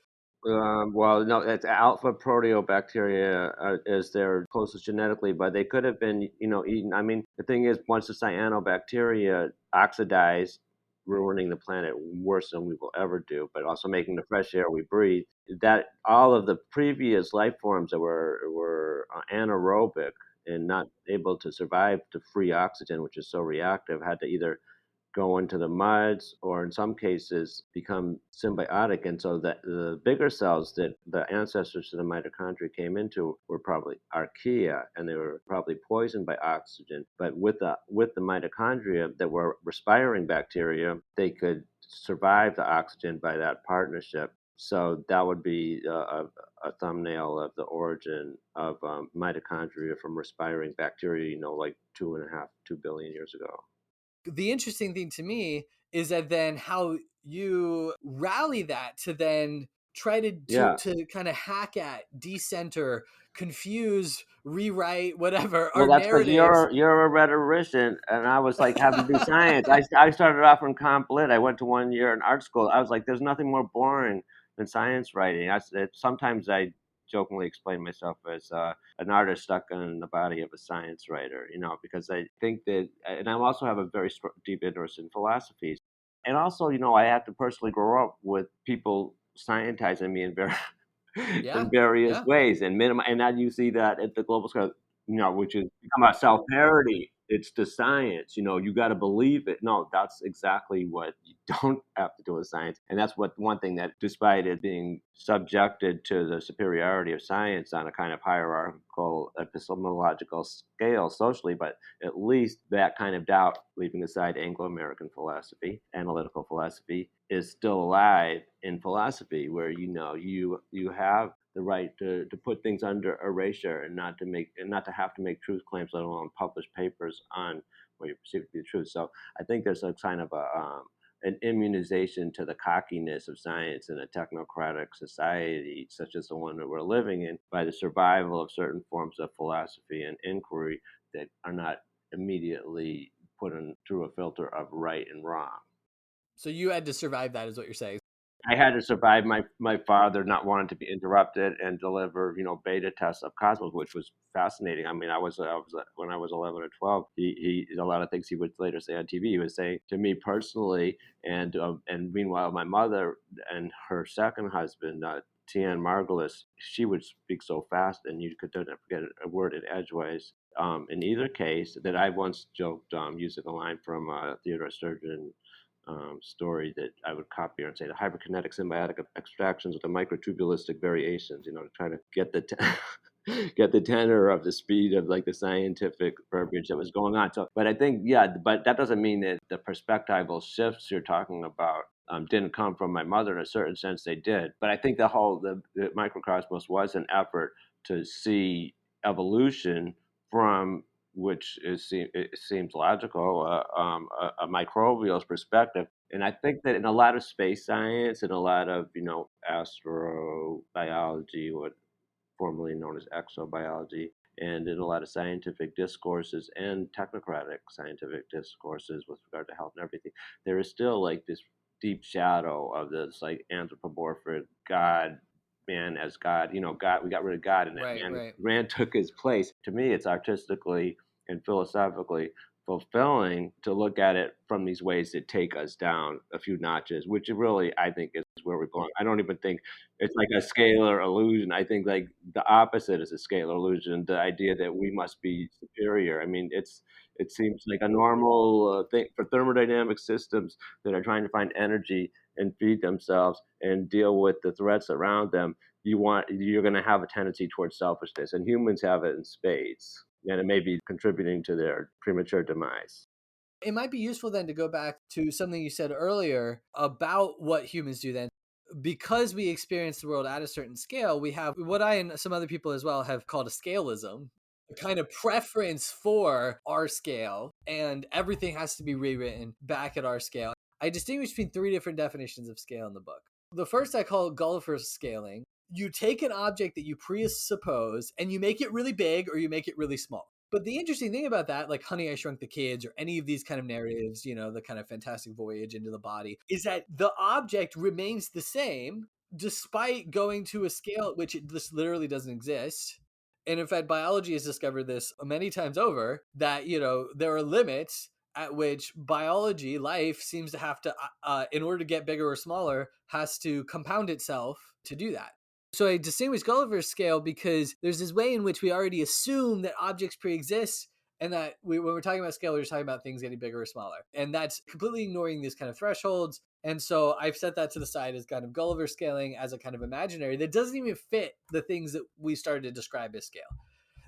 Well, no, it's alpha proteobacteria is their closest genetically, but they could have been, eaten. I mean, the thing is, once the cyanobacteria oxidize, ruining the planet worse than we will ever do, but also making the fresh air we breathe, that all of the previous life forms that were anaerobic and not able to survive to free oxygen, which is so reactive, had to either go into the muds or in some cases become symbiotic. And so the bigger cells that the ancestors to the mitochondria came into were probably archaea and they were probably poisoned by oxygen. But with the mitochondria that were respiring bacteria, they could survive the oxygen by that partnership. So that would be a thumbnail of the origin of mitochondria from respiring bacteria, like 2.5, 2 billion years ago. The interesting thing to me is that then how you rally that to then try Yeah. to kind of hack at, decenter, confuse, rewrite, whatever Well, our that's because narratives. you're a rhetorician, and I was like having to do science. I started off in comp lit. I went to 1 year in art school. I was like, there's nothing more boring than science writing. Sometimes I jokingly explain myself as an artist stuck in the body of a science writer, because I think that, and I also have a very deep interest in philosophy, and also, I had to personally grow up with people scientizing me in very Yeah, in various yeah. ways and minimize, and now you see that at the global scale, which is become a self parody. it's the science, you got to believe it. No, that's exactly what you don't have to do with science. And that's what one thing that, despite it being subjected to the superiority of science on a kind of hierarchical epistemological scale socially, but at least that kind of doubt, leaving aside Anglo-American philosophy, analytical philosophy, is still alive in philosophy, where you have the right to put things under erasure, and not to have to make truth claims, let alone publish papers on what you perceive to be the truth. So I think there's a kind of an immunization to the cockiness of science in a technocratic society such as the one that we're living in, by the survival of certain forms of philosophy and inquiry that are not immediately put in through a filter of right and wrong. So you had to survive that, is what you're saying. I had to survive my father not wanting to be interrupted and deliver, beta tests of Cosmos, which was fascinating. I mean, I was when I was 11 or 12. He a lot of things he would later say on TV. He would say to me personally, and meanwhile, my mother and her second husband, Tian Margulis, she would speak so fast, and you could not forget a word in edgeways. In either case, that I once joked, using a line from Theodore Sturgeon story that I would copy and say the hyperkinetic symbiotic extractions with the microtubulistic variations, to try to get get the tenor of the speed of like the scientific verbiage that was going on. So, but I think, yeah, but that doesn't mean that the perspectival shifts you're talking about didn't come from my mother. In a certain sense, they did. But I think the microcosmos was an effort to see evolution from, which it seems logical, a microbial perspective. And I think that in a lot of space science and a lot of, astrobiology, what formerly known as exobiology, and in a lot of scientific discourses and technocratic scientific discourses with regard to health and everything, there is still like this deep shadow of this like anthropomorphic God, man as God. God, we got rid of God, and that Right. man took his place. To me, it's artistically and philosophically fulfilling to look at it from these ways that take us down a few notches, which really I think is where we're going. I don't even think it's like a scalar illusion. I think like the opposite is a scalar illusion. The idea that we must be superior. I mean, it seems like a normal thing for thermodynamic systems that are trying to find energy and feed themselves and deal with the threats around them. You're going to have a tendency towards selfishness, and humans have it in spades, and it may be contributing to their premature demise. It might be useful then to go back to something you said earlier about what humans do then. Because we experience the world at a certain scale, we have what I and some other people as well have called a scalism, a kind of preference for our scale, and everything has to be rewritten back at our scale. I distinguish between three different definitions of scale in the book. The first I call Gulliver's scaling. You take an object that you presuppose and you make it really big or you make it really small. But the interesting thing about that, like Honey, I Shrunk the Kids or any of these kind of narratives, the kind of fantastic voyage into the body, is that the object remains the same despite going to a scale at which it just literally doesn't exist. And in fact, biology has discovered this many times over, that, there are limits at which biology, life, seems to have to, in order to get bigger or smaller, has to compound itself to do that. So I distinguish Gulliver's scale because there's this way in which we already assume that objects pre-exist, and that when we're talking about scale, we're just talking about things getting bigger or smaller. And that's completely ignoring these kind of thresholds. And so I've set that to the side as kind of Gulliver scaling, as a kind of imaginary that doesn't even fit the things that we started to describe as scale.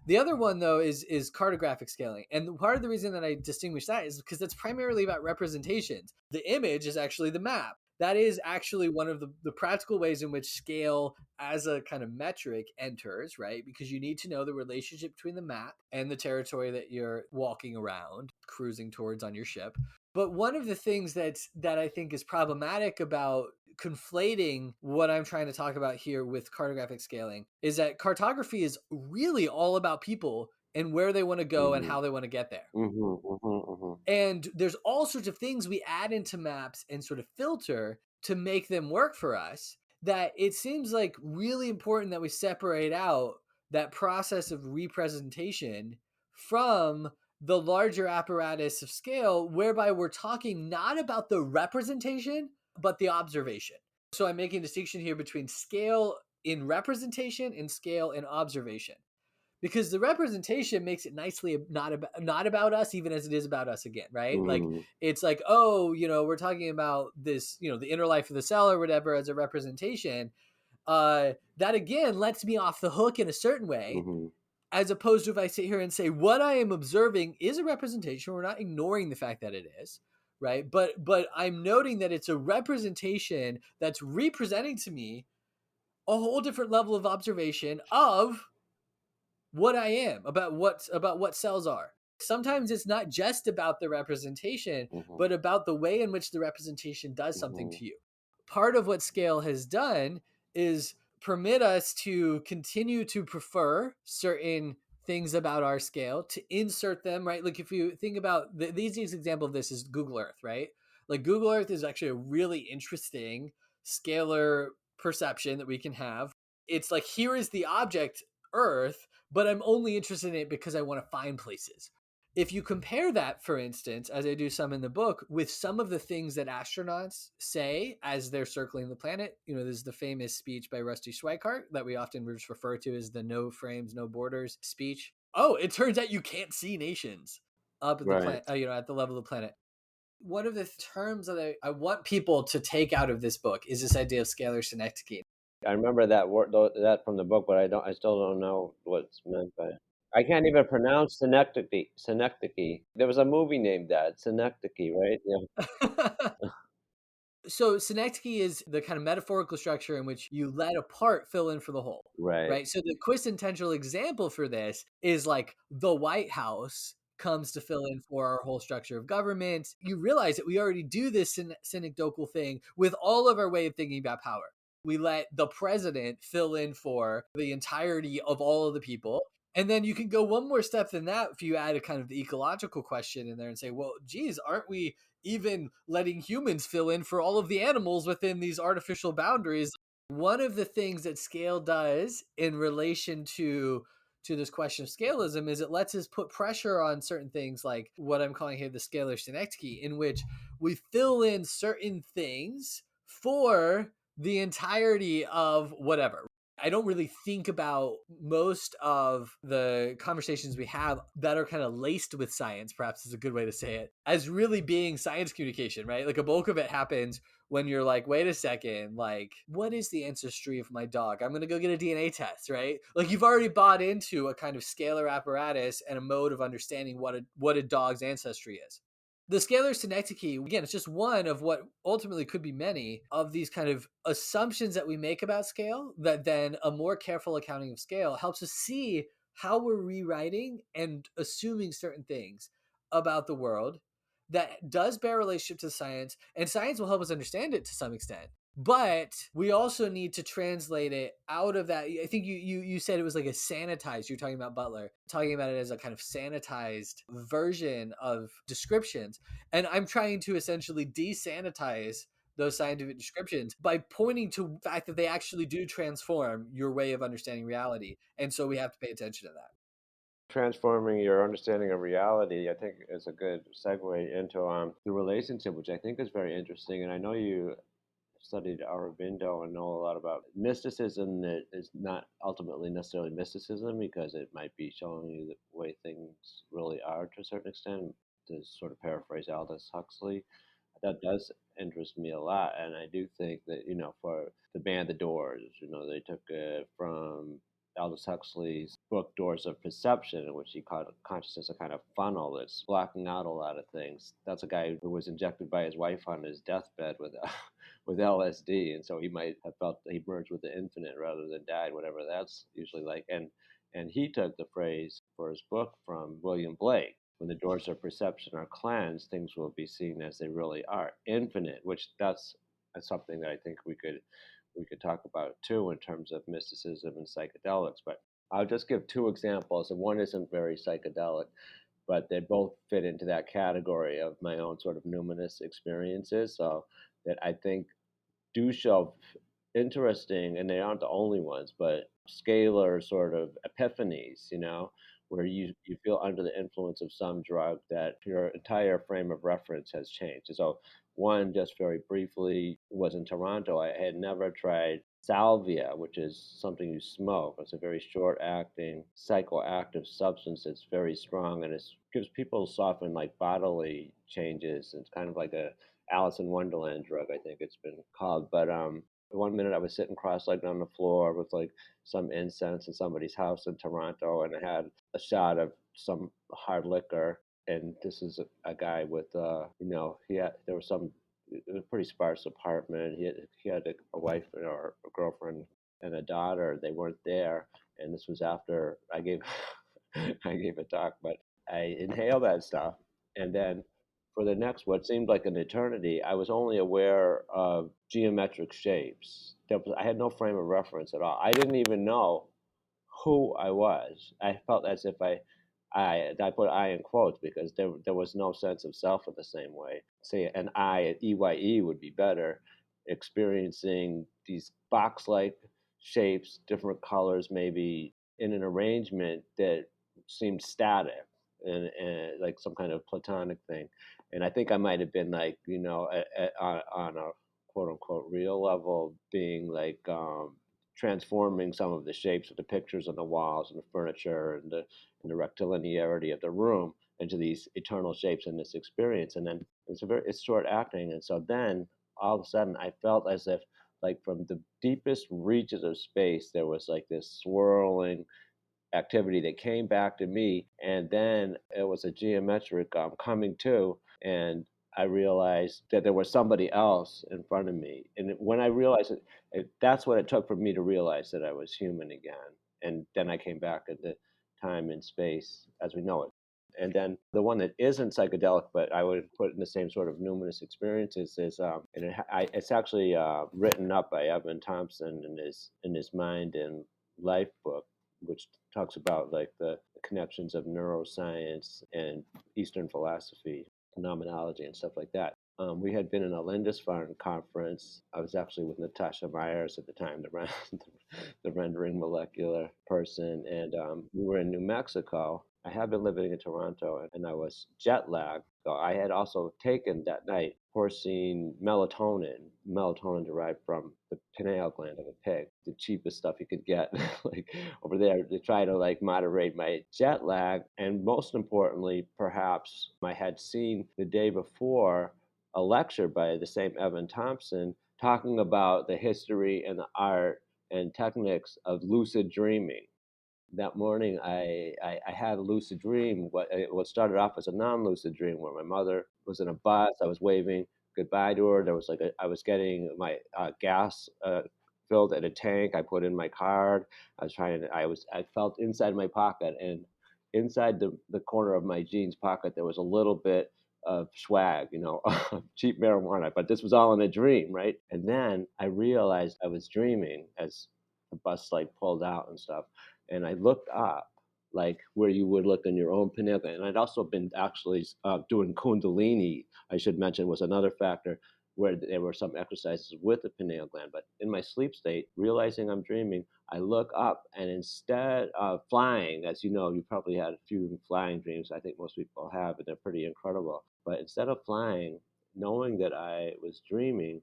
The other one, though, is cartographic scaling. And part of the reason that I distinguish that is because that's primarily about representations. The image is actually the map. That is actually one of the practical ways in which scale as a kind of metric enters, right? Because you need to know the relationship between the map and the territory that you're walking around, cruising towards on your ship. But one of the things that I think is problematic about conflating what I'm trying to talk about here with cartographic scaling is that cartography is really all about people and where they want to go and Mm-hmm. how they want to get there. Mm-hmm. Mm-hmm. Mm-hmm. And there's all sorts of things we add into maps and sort of filter to make them work for us, that it seems like really important that we separate out that process of representation from the larger apparatus of scale, whereby we're talking not about the representation, but the observation. So I'm making a distinction here between scale in representation and scale in observation. because the representation makes it nicely not about us, even as it is about us again, right? Like Mm-hmm. it's like, oh, we're talking about this, the inner life of the cell or whatever as a representation. That again lets me off the hook in a certain way, Mm-hmm. as opposed to if I sit here and say what I am observing is a representation. We're not ignoring the fact that it is, right? But I'm noting that it's a representation that's representing to me a whole different level of observation of what I am, about what cells are. Sometimes it's not just about the representation, Mm-hmm. but about the way in which the representation does something Mm-hmm. to you. Part of what scale has done is permit us to continue to prefer certain things about our scale, to insert them, right? Like if you think about the easiest example of this is Google Earth, right? Like Google Earth is actually a really interesting scalar perception that we can have. It's like, here is the object Earth, but I'm only interested in it because I want to find places. If you compare that, for instance, as I do some in the book, with some of the things that astronauts say as they're circling the planet, there's the famous speech by Rusty Schweickart that we often just refer to as the no frames, no borders speech. Oh, it turns out you can't see nations up at the Right. planet, at the level of the planet. One of the terms that I want people to take out of this book is this idea of scalar synecdoche. I remember that word, that from the book, but I still don't know what's meant by it. I can't even pronounce synecdoche. Synecdoche. There was a movie named that, Synecdoche, right? Yeah. So synecdoche is the kind of metaphorical structure in which you let a part fill in for the whole, Right. right? So the quintessential example for this is like the White House comes to fill in for our whole structure of government. You realize that we already do this synecdochal thing with all of our way of thinking about power. We let the president fill in for the entirety of all of the people. And then you can go one more step than that if you add a kind of the ecological question in there and say, well, geez, aren't we even letting humans fill in for all of the animals within these artificial boundaries? One of the things that scale does in relation to this question of scalism is it lets us put pressure on certain things, like what I'm calling here the scalar synecdoche, in which we fill in certain things for the entirety of whatever. I don't really think about most of the conversations we have that are kind of laced with science, perhaps is a good way to say it, as really being science communication, right? Like a bulk of it happens when you're like, wait a second, like, what is the ancestry of my dog? I'm going to go get a DNA test, right? Like you've already bought into a kind of scalar apparatus and a mode of understanding what a dog's ancestry is. The scalar synecdoche, again, it's just one of what ultimately could be many of these kind of assumptions that we make about scale, that then a more careful accounting of scale helps us see how we're rewriting and assuming certain things about the world that does bear relationship to science, and science will help us understand it to some extent. But we also need to translate it out of that. I think you said it was like a sanitized. You're talking about Butler, talking about it as a kind of sanitized version of descriptions, and I'm trying to essentially desanitize those scientific descriptions by pointing to the fact that they actually do transform your way of understanding reality, and so we have to pay attention to that. Transforming your understanding of reality, I think, is a good segue into the relationship, which I think is very interesting. And I know you studied Aurobindo and know a lot about mysticism that is not ultimately necessarily mysticism because it might be showing you the way things really are to a certain extent, to sort of paraphrase Aldous Huxley. That does interest me a lot, and I do think that for the band The Doors, they took it from Aldous Huxley's book Doors of Perception, in which he called consciousness a kind of funnel that's blocking out a lot of things. That's a guy who was injected by his wife on his deathbed with with LSD, and so he might have felt that he merged with the infinite rather than died, whatever that's usually like. And he took the phrase for his book from William Blake. When the doors of perception are cleansed, things will be seen as they really are, infinite. Which that's something that I think we could talk about too in terms of mysticism and psychedelics. But I'll just give two examples, and one isn't very psychedelic, but they both fit into that category of my own sort of numinous experiences. So that I think do show interesting, and they aren't the only ones, but scalar sort of epiphanies, where you feel under the influence of some drug that your entire frame of reference has changed. So one, just very briefly, was in Toronto. I had never tried salvia, which is something you smoke. It's a very short-acting psychoactive substance. It's very strong, and it gives people often like bodily changes. It's kind of like a Alice in Wonderland drug, I think it's been called. But 1 minute I was sitting cross-legged on the floor with like some incense in somebody's house in Toronto, and I had a shot of some hard liquor. And this is a guy with, he had there was some it was a pretty sparse apartment. He had a wife or a girlfriend and a daughter. They weren't there, and this was after I gave I gave a talk, but I inhaled that stuff, and then for the next what seemed like an eternity, I was only aware of geometric shapes. I had no frame of reference at all. I didn't even know who I was. I felt as if I put I in quotes because there was no sense of self in the same way. Say an I, EYE would be better, experiencing these box-like shapes, different colors, maybe in an arrangement that seemed static and like some kind of platonic thing. And I think I might have been like, on a quote unquote real level, being like transforming some of the shapes of the pictures on the walls and the furniture and the rectilinearity of the room into these eternal shapes in this experience. And then it's short acting. And so then all of a sudden I felt as if like from the deepest reaches of space, there was like this swirling activity that came back to me. And then it was a geometric coming to, and I realized that there was somebody else in front of me. And when I realized that's what it took for me to realize that I was human again. And then I came back into time and space as we know it. And then the one that isn't psychedelic, but I would put in the same sort of numinous experiences is, it's actually written up by Evan Thompson in his Mind and Life book, which talks about like the connections of neuroscience and Eastern philosophy, phenomenology, and stuff like that. We had been in a Lindisfarne conference. I was actually with Natasha Myers at the time, the rendering molecular person, and we were in New Mexico. I had been living in Toronto, and I was jet lagged. So I had also taken that night porcine melatonin derived from the pineal gland of a pig, the cheapest stuff you could get, like over there to try to like moderate my jet lag. And most importantly, perhaps I had seen the day before a lecture by the same Evan Thompson talking about the history and the art and techniques of lucid dreaming. That morning, I had a lucid dream. What started off as a non-lucid dream, where my mother was in a bus. I was waving goodbye to her. There was I was getting my gas filled at a tank. I put in my card. I felt inside my pocket, and inside the corner of my jeans pocket, there was a little bit of swag, cheap marijuana. But this was all in a dream, right? And then I realized I was dreaming as the bus like pulled out and stuff, and I looked up, like where you would look in your own pineal gland. And I'd also been actually doing Kundalini, I should mention, was another factor where there were some exercises with the pineal gland. But in my sleep state, realizing I'm dreaming, I look up, and instead of flying, as you know, you probably had a few flying dreams. I think most people have, and they're pretty incredible. But instead of flying, knowing that I was dreaming,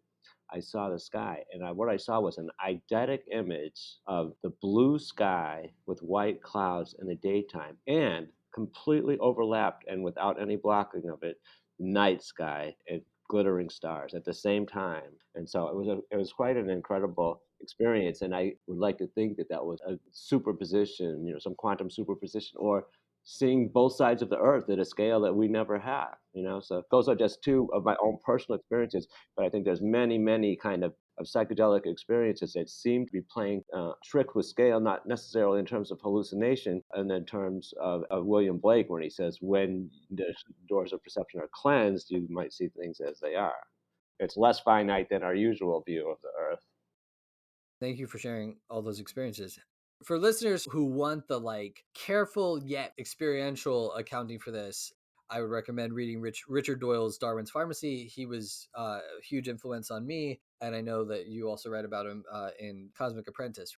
I saw the sky, and what I saw was an eidetic image of the blue sky with white clouds in the daytime, and completely overlapped and without any blocking of it, night sky and glittering stars at the same time. And so it was quite an incredible experience, and I would like to think that that was a superposition, some quantum superposition, or seeing both sides of the earth at a scale that we never have. So those are just two of my own personal experiences, but I think there's many, many kind of psychedelic experiences that seem to be playing trick with scale, not necessarily in terms of hallucination, and in terms of William Blake, when he says, when the doors of perception are cleansed, you might see things as they are. It's less finite than our usual view of the earth. Thank you for sharing all those experiences. For listeners who want the like careful yet experiential accounting for this, I would recommend reading Richard Doyle's Darwin's Pharmacy. He was a huge influence on me, and I know that you also read about him in Cosmic Apprentice.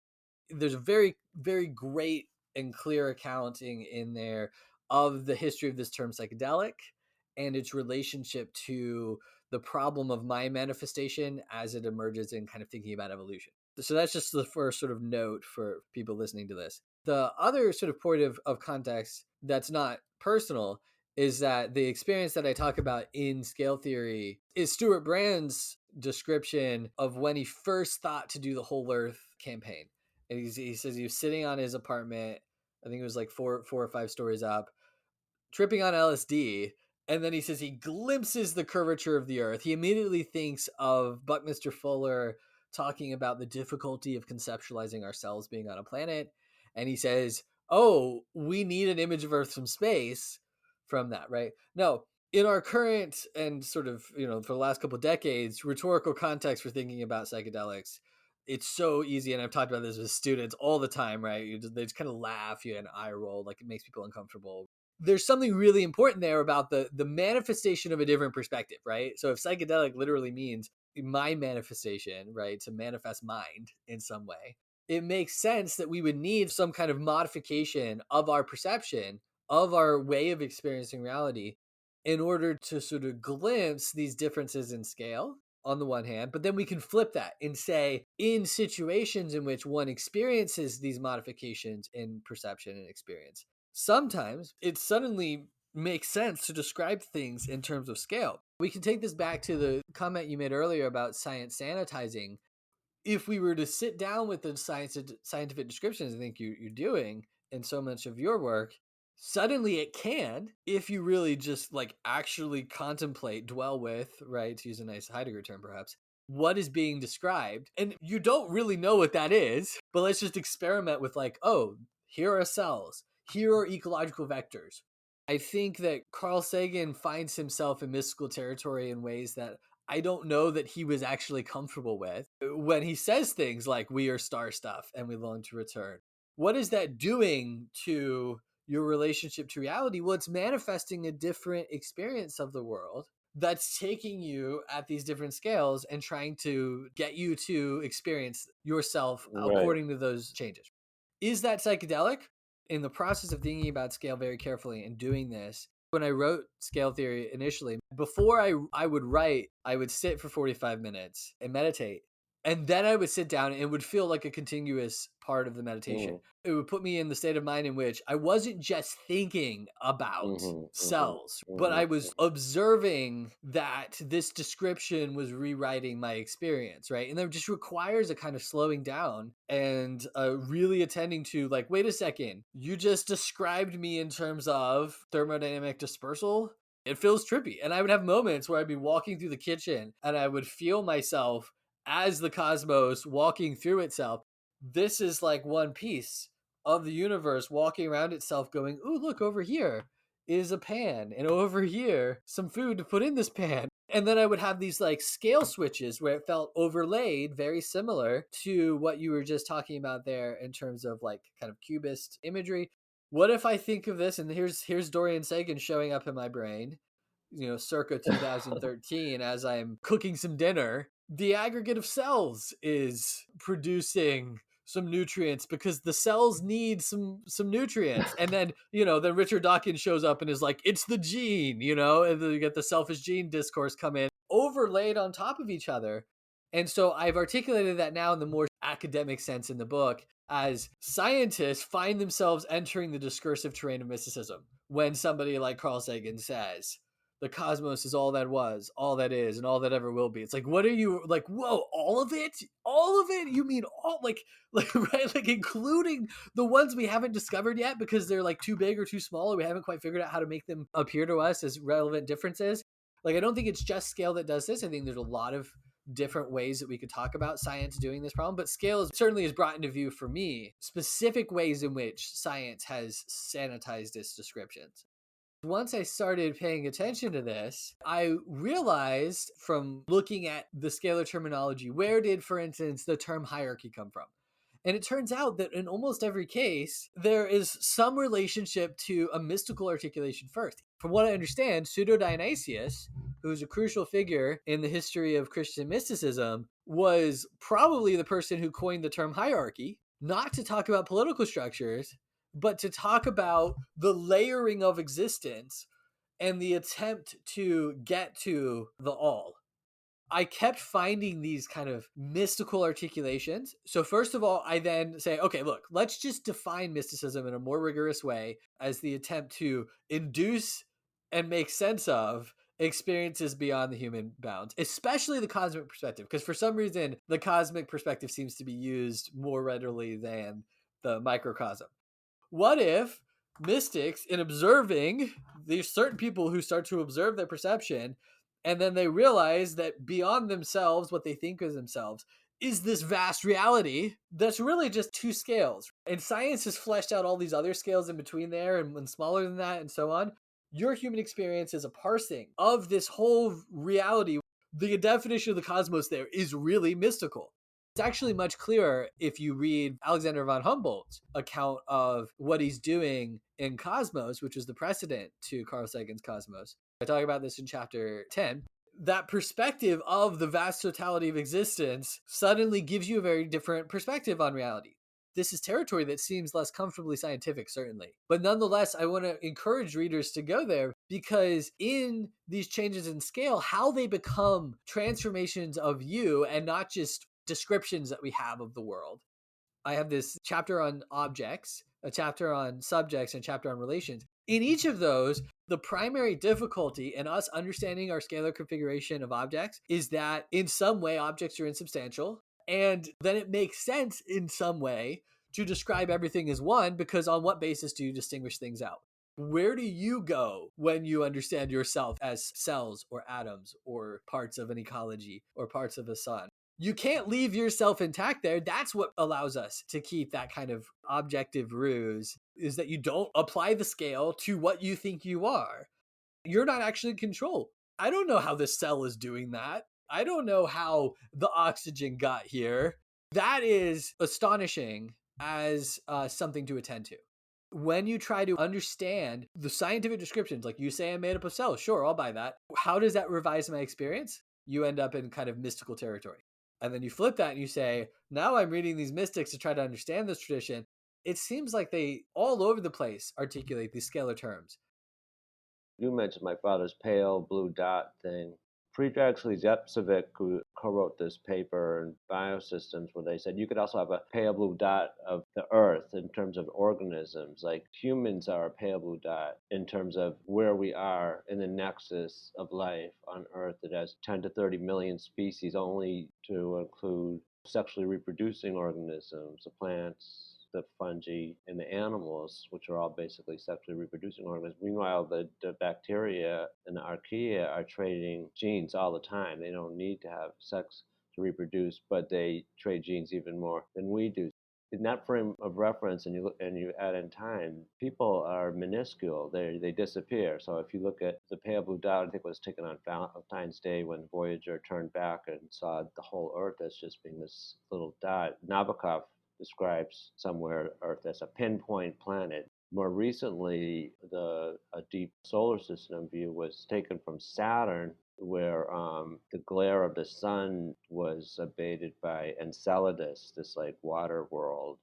There's a very, very great and clear accounting in there of the history of this term psychedelic and its relationship to the problem of mind manifestation as it emerges in kind of thinking about evolution. So that's just the first sort of note for people listening to this. The other sort of point of context that's not personal is that the experience that I talk about in scale theory is Stuart Brand's description of when he first thought to do the whole Earth campaign. And he says he was sitting on his apartment, I think it was like four or five stories up, tripping on LSD. And then he says he glimpses the curvature of the Earth. He immediately thinks of Buckminster Fuller talking about the difficulty of conceptualizing ourselves being on a planet. And he says, oh, we need an image of Earth from space from that, right? No, in our current and sort of, for the last couple of decades, rhetorical context for thinking about psychedelics, it's so easy. And I've talked about this with students all the time, right? They just kind of laugh, you an eye roll, like it makes people uncomfortable. There's something really important there about the manifestation of a different perspective, right? So if psychedelic literally means mind manifestation, right, to manifest mind in some way, it makes sense that we would need some kind of modification of our perception, of our way of experiencing reality, in order to sort of glimpse these differences in scale on the one hand, but then we can flip that and say, in situations in which one experiences these modifications in perception and experience, sometimes it suddenly makes sense to describe things in terms of scale. We can take this back to the comment you made earlier about science sanitizing. If we were to sit down with the scientific descriptions I think you're doing in so much of your work, suddenly it can, if you really just like actually contemplate, dwell with, right, to use a nice Heidegger term perhaps, what is being described. And you don't really know what that is, but let's just experiment with like, oh, here are cells, here are ecological vectors. I think that Carl Sagan finds himself in mystical territory in ways that I don't know that he was actually comfortable with when he says things like, we are star stuff and we long to return. What is that doing to your relationship to reality? Well, it's manifesting a different experience of the world that's taking you at these different scales and trying to get you to experience yourself Right. according to those changes. Is that psychedelic? In the process of thinking about scale very carefully and doing this, when I wrote scale theory initially, before I would write, I would sit for 45 minutes and meditate. And then I would sit down and it would feel like a continuous part of the meditation. Mm. It would put me in the state of mind in which I wasn't just thinking about Mm-hmm, mm-hmm, cells, but mm-hmm, I was observing that this description was rewriting my experience, right? And that just requires a kind of slowing down and really attending to like, wait a second, you just described me in terms of thermodynamic dispersal. It feels trippy. And I would have moments where I'd be walking through the kitchen and I would feel myself as the cosmos walking through itself. This is like one piece of the universe walking around itself going, ooh, look, over here is a pan, and over here some food to put in this pan. And then I would have these like scale switches where it felt overlaid, very similar to what you were just talking about there in terms of like kind of cubist imagery. What if I think of this, and here's Dorion Sagan showing up in my brain, circa 2013, as I'm cooking some dinner. The aggregate of cells is producing some nutrients because the cells need some nutrients. And then, then Richard Dawkins shows up and is like, it's the gene, and then you get the selfish gene discourse come in, overlaid on top of each other. And so I've articulated that now in the more academic sense in the book as scientists find themselves entering the discursive terrain of mysticism when somebody like Carl Sagan says, the cosmos is all that was, all that is, and all that ever will be. It's like, what are you like? Whoa, all of it? All of it? You mean all like right? Like including the ones we haven't discovered yet because they're like too big or too small, or we haven't quite figured out how to make them appear to us as relevant differences. Like, I don't think it's just scale that does this. I think there's a lot of different ways that we could talk about science doing this problem, but scale certainly has brought into view for me specific ways in which science has sanitized its descriptions. Once I started paying attention to this, I realized from looking at the scalar terminology, where did, for instance, the term hierarchy come from? And it turns out that in almost every case, there is some relationship to a mystical articulation first. From what I understand, Pseudo-Dionysius, who's a crucial figure in the history of Christian mysticism, was probably the person who coined the term hierarchy, not to talk about political structures, but to talk about the layering of existence and the attempt to get to the all. I kept finding these kind of mystical articulations. So, first of all, I then say, okay, look, let's just define mysticism in a more rigorous way as the attempt to induce and make sense of experiences beyond the human bounds, especially the cosmic perspective, because for some reason, the cosmic perspective seems to be used more readily than the microcosm. What if mystics, in observing these certain people who start to observe their perception, and then they realize that beyond themselves, what they think is themselves, is this vast reality that's really just two scales. And science has fleshed out all these other scales in between there and smaller than that and so on. Your human experience is a parsing of this whole reality. The definition of the cosmos there is really mystical. It's actually much clearer if you read Alexander von Humboldt's account of what he's doing in Cosmos, which is the precedent to Carl Sagan's Cosmos. I talk about this in chapter 10. That perspective of the vast totality of existence suddenly gives you a very different perspective on reality. This is territory that seems less comfortably scientific, certainly. But nonetheless, I want to encourage readers to go there because in these changes in scale, how they become transformations of you and not just descriptions that we have of the world. I have this chapter on objects, a chapter on subjects, and a chapter on relations. In each of those, the primary difficulty in us understanding our scalar configuration of objects is that in some way objects are insubstantial, and then it makes sense in some way to describe everything as one, because on what basis do you distinguish things out? Where do you go when you understand yourself as cells or atoms or parts of an ecology or parts of a sun? You can't leave yourself intact there. That's what allows us to keep that kind of objective ruse, is that you don't apply the scale to what you think you are. You're not actually in control. I don't know how the cell is doing that. I don't know how the oxygen got here. That is astonishing as something to attend to. When you try to understand the scientific descriptions, like you say I'm made up of cells, sure, I'll buy that. How does that revise my experience? You end up in kind of mystical territory. And then you flip that and you say, now I'm reading these mystics to try to understand this tradition. It seems like they all over the place articulate these scalar terms. You mentioned my father's pale blue dot thing. Previously, Zepsevic, who co-wrote this paper in Biosystems, where they said you could also have a pale blue dot of the Earth in terms of organisms. Like humans are a pale blue dot in terms of where we are in the nexus of life on Earth. It has 10 to 30 million species, only to include sexually reproducing organisms, the plants, the fungi, and the animals, which are all basically sexually reproducing organisms. Meanwhile, the bacteria and the archaea are trading genes all the time. They don't need to have sex to reproduce, but they trade genes even more than we do. In that frame of reference, and you add in time, people are minuscule. They disappear. So if you look at the pale blue dot, I think it was taken on Valentine's Day when Voyager turned back and saw the whole Earth as just being this little dot. Nabokov describes somewhere Earth as a pinpoint planet. More recently, a deep solar system view was taken from Saturn, where the glare of the sun was abated by Enceladus, this like water world,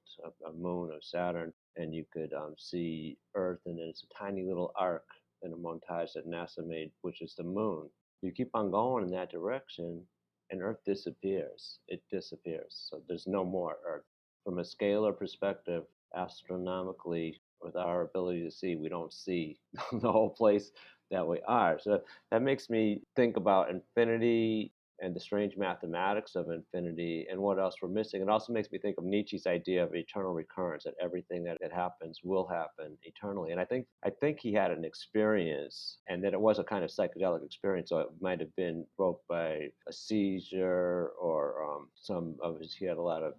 a moon of Saturn, and you could see Earth, and it's a tiny little arc in a montage that NASA made, which is the moon. You keep on going in that direction, and Earth disappears. It disappears. So there's no more Earth. From a scalar perspective, astronomically, with our ability to see, we don't see the whole place that we are. So that makes me think about infinity and the strange mathematics of infinity and what else we're missing. It also makes me think of Nietzsche's idea of eternal recurrence, that everything that happens will happen eternally. And I think he had an experience, and that it was a kind of psychedelic experience. So it might have been provoked by a seizure or some of his, he had a lot of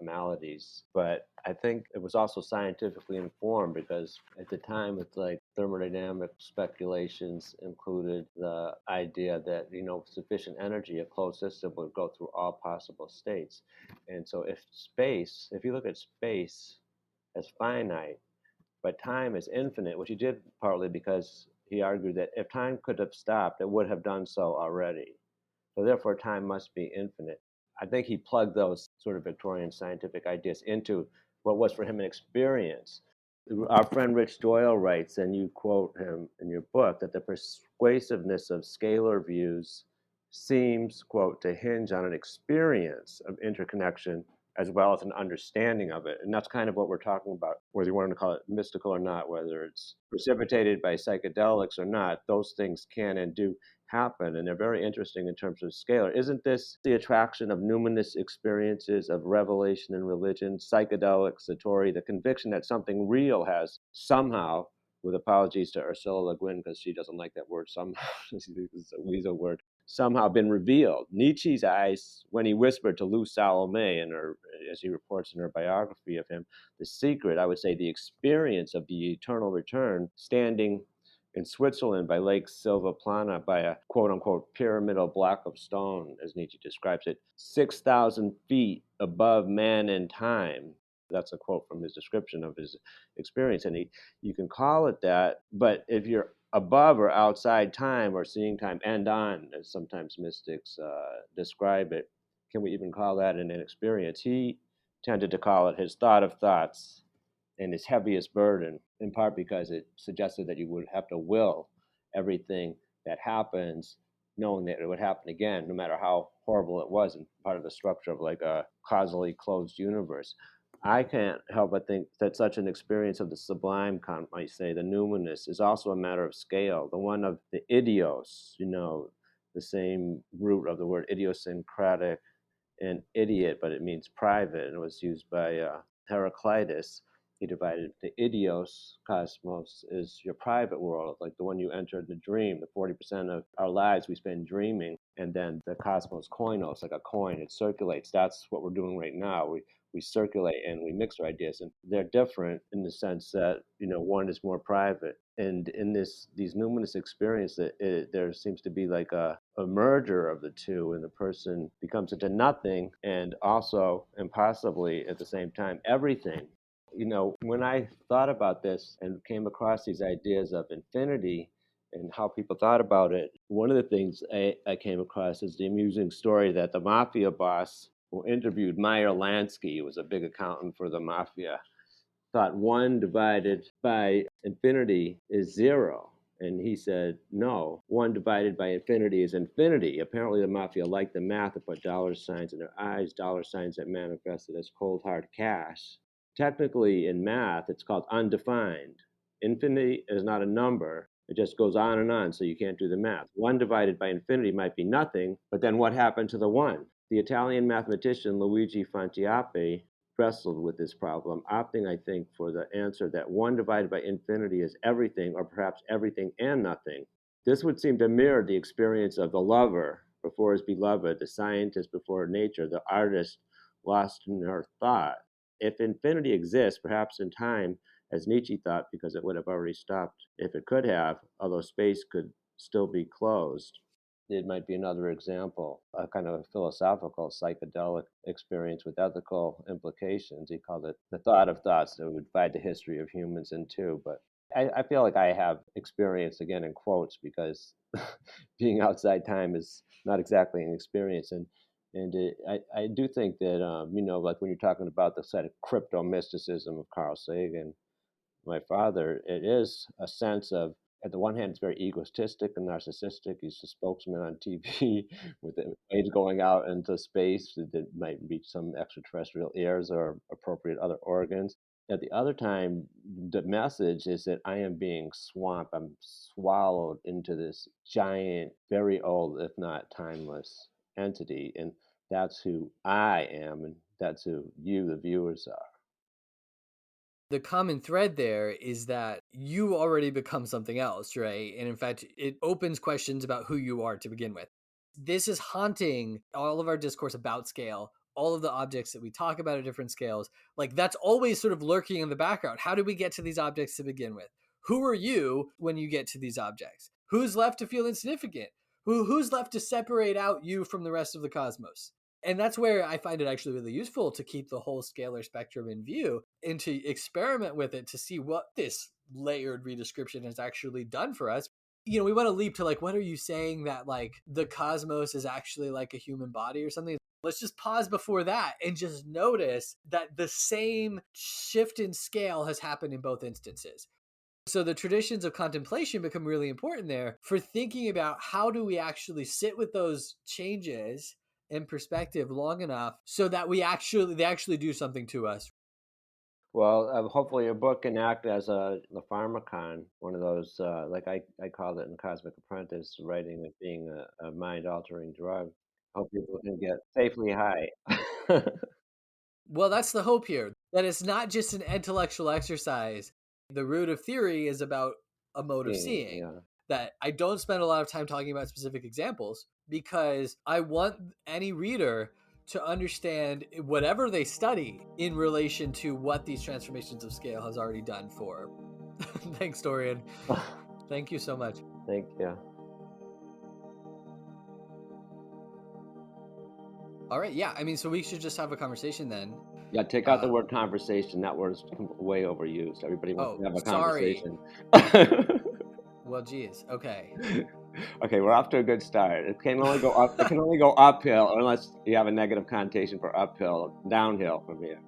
maladies, but I think it was also scientifically informed because at the time it's like thermodynamic speculations included the idea that, you know, sufficient energy, a closed system would go through all possible states. And so if you look at space as finite, but time is infinite, which he did partly because he argued that if time could have stopped, it would have done so already. So therefore, time must be infinite. I think he plugged those sort of Victorian scientific ideas into what was for him an experience. Our friend Rich Doyle writes, and you quote him in your book, that the persuasiveness of scalar views seems, quote, to hinge on an experience of interconnection as well as an understanding of it. And that's kind of what we're talking about, whether you want to call it mystical or not, whether it's precipitated by psychedelics or not, those things can and do happen. And they're very interesting in terms of scalar. Isn't this the attraction of numinous experiences of revelation in religion, psychedelics, Satori, the conviction that something real has somehow, with apologies to Ursula Le Guin because she doesn't like that word somehow, it's a weasel word, somehow been revealed. Nietzsche's eyes, when he whispered to Lou Salome in her, as he reports in her biography of him, the secret, I would say, the experience of the eternal return, standing in Switzerland by Lake Silvaplana by a quote unquote pyramidal block of stone, as Nietzsche describes it, 6,000 feet above man and time. That's a quote from his description of his experience. And you can call it that, but if you're above or outside time or seeing time end on, as sometimes mystics describe it, can we even call that an experience? He tended to call it his thought of thoughts and his heaviest burden, in part because it suggested that you would have to will everything that happens, knowing that it would happen again, no matter how horrible it was, and part of the structure of like a causally closed universe. I can't help but think that such an experience of the sublime, Kant might say, the numinous, is also a matter of scale, the one of the idios, the same root of the word idiosyncratic and idiot, but it means private, and it was used by Heraclitus. He divided the idios, cosmos, is your private world, like the one you enter in the dream. The 40% of our lives we spend dreaming, and then the cosmos, koinos, like a coin, it circulates. That's what we're doing right now. We circulate and we mix our ideas, and they're different in the sense that one is more private. And in these numinous experiences, there seems to be like a merger of the two, and the person becomes into nothing and also impossibly at the same time everything. When I thought about this and came across these ideas of infinity and how people thought about it, one of the things I came across is the amusing story that the mafia boss who interviewed Meyer Lansky, who was a big accountant for the mafia, thought one divided by infinity is zero. And he said, no, one divided by infinity is infinity. Apparently, the mafia liked the math to put dollar signs in their eyes, dollar signs that manifested as cold hard cash. Technically, in math, it's called undefined. Infinity is not a number. It just goes on and on, so you can't do the math. One divided by infinity might be nothing, but then what happened to the one? The Italian mathematician Luigi Fontiappe wrestled with this problem, opting, I think, for the answer that one divided by infinity is everything, or perhaps everything and nothing. This would seem to mirror the experience of the lover before his beloved, the scientist before nature, the artist lost in her thought. If infinity exists, perhaps in time, as Nietzsche thought, because it would have already stopped if it could have, although space could still be closed. It might be another example, a kind of a philosophical psychedelic experience with ethical implications. He called it the thought of thoughts that would divide the history of humans in two. But I feel like I have experience, again in quotes, because being outside time is not exactly an experience. I do think that, like when you're talking about the sort of crypto mysticism of Carl Sagan, my father, it is a sense of, at the one hand, it's very egotistic and narcissistic. He's a spokesman on TV with the waves going out into space that might reach some extraterrestrial ears or appropriate other organs. At the other time, the message is that I am being swamped. I'm swallowed into this giant, very old, if not timeless, entity. And that's who I am, and that's who you, the viewers, are. The common thread there is that you already become something else, right? And in fact, it opens questions about who you are to begin with. This is haunting all of our discourse about scale, all of the objects that we talk about at different scales. Like, that's always sort of lurking in the background. How did we get to these objects to begin with? Who are you when you get to these objects? Who's left to feel insignificant? Who's left to separate out you from the rest of the cosmos? And that's where I find it actually really useful to keep the whole scalar spectrum in view and to experiment with it to see what this layered redescription has actually done for us. We want to leap to, like, what are you saying, that like the cosmos is actually like a human body or something? Let's just pause before that and just notice that the same shift in scale has happened in both instances. So the traditions of contemplation become really important there for thinking about how do we actually sit with those changes in perspective long enough so that they actually do something to us. Well, hopefully your book can act as a pharmacon, one of those, like I called it in Cosmic Apprentice, writing it being a mind-altering drug. Hope people can get safely high. Well, that's the hope here, that it's not just an intellectual exercise. The root of theory is about a mode of Seeing, seeing. yeah. That I don't spend a lot of time talking about specific examples because I want any reader to understand whatever they study in relation to what these transformations of scale has already done for. Thanks, Dorian. Thank you so much. Thank you. All right, yeah. I mean, so we should just have a conversation then. Yeah, take out the word conversation. That word's way overused. Everybody wants Oh, to have a sorry. conversation. Well, geez. Okay. Okay, we're off to a good start. It can only go up. It can only go uphill unless you have a negative connotation for uphill, downhill from here.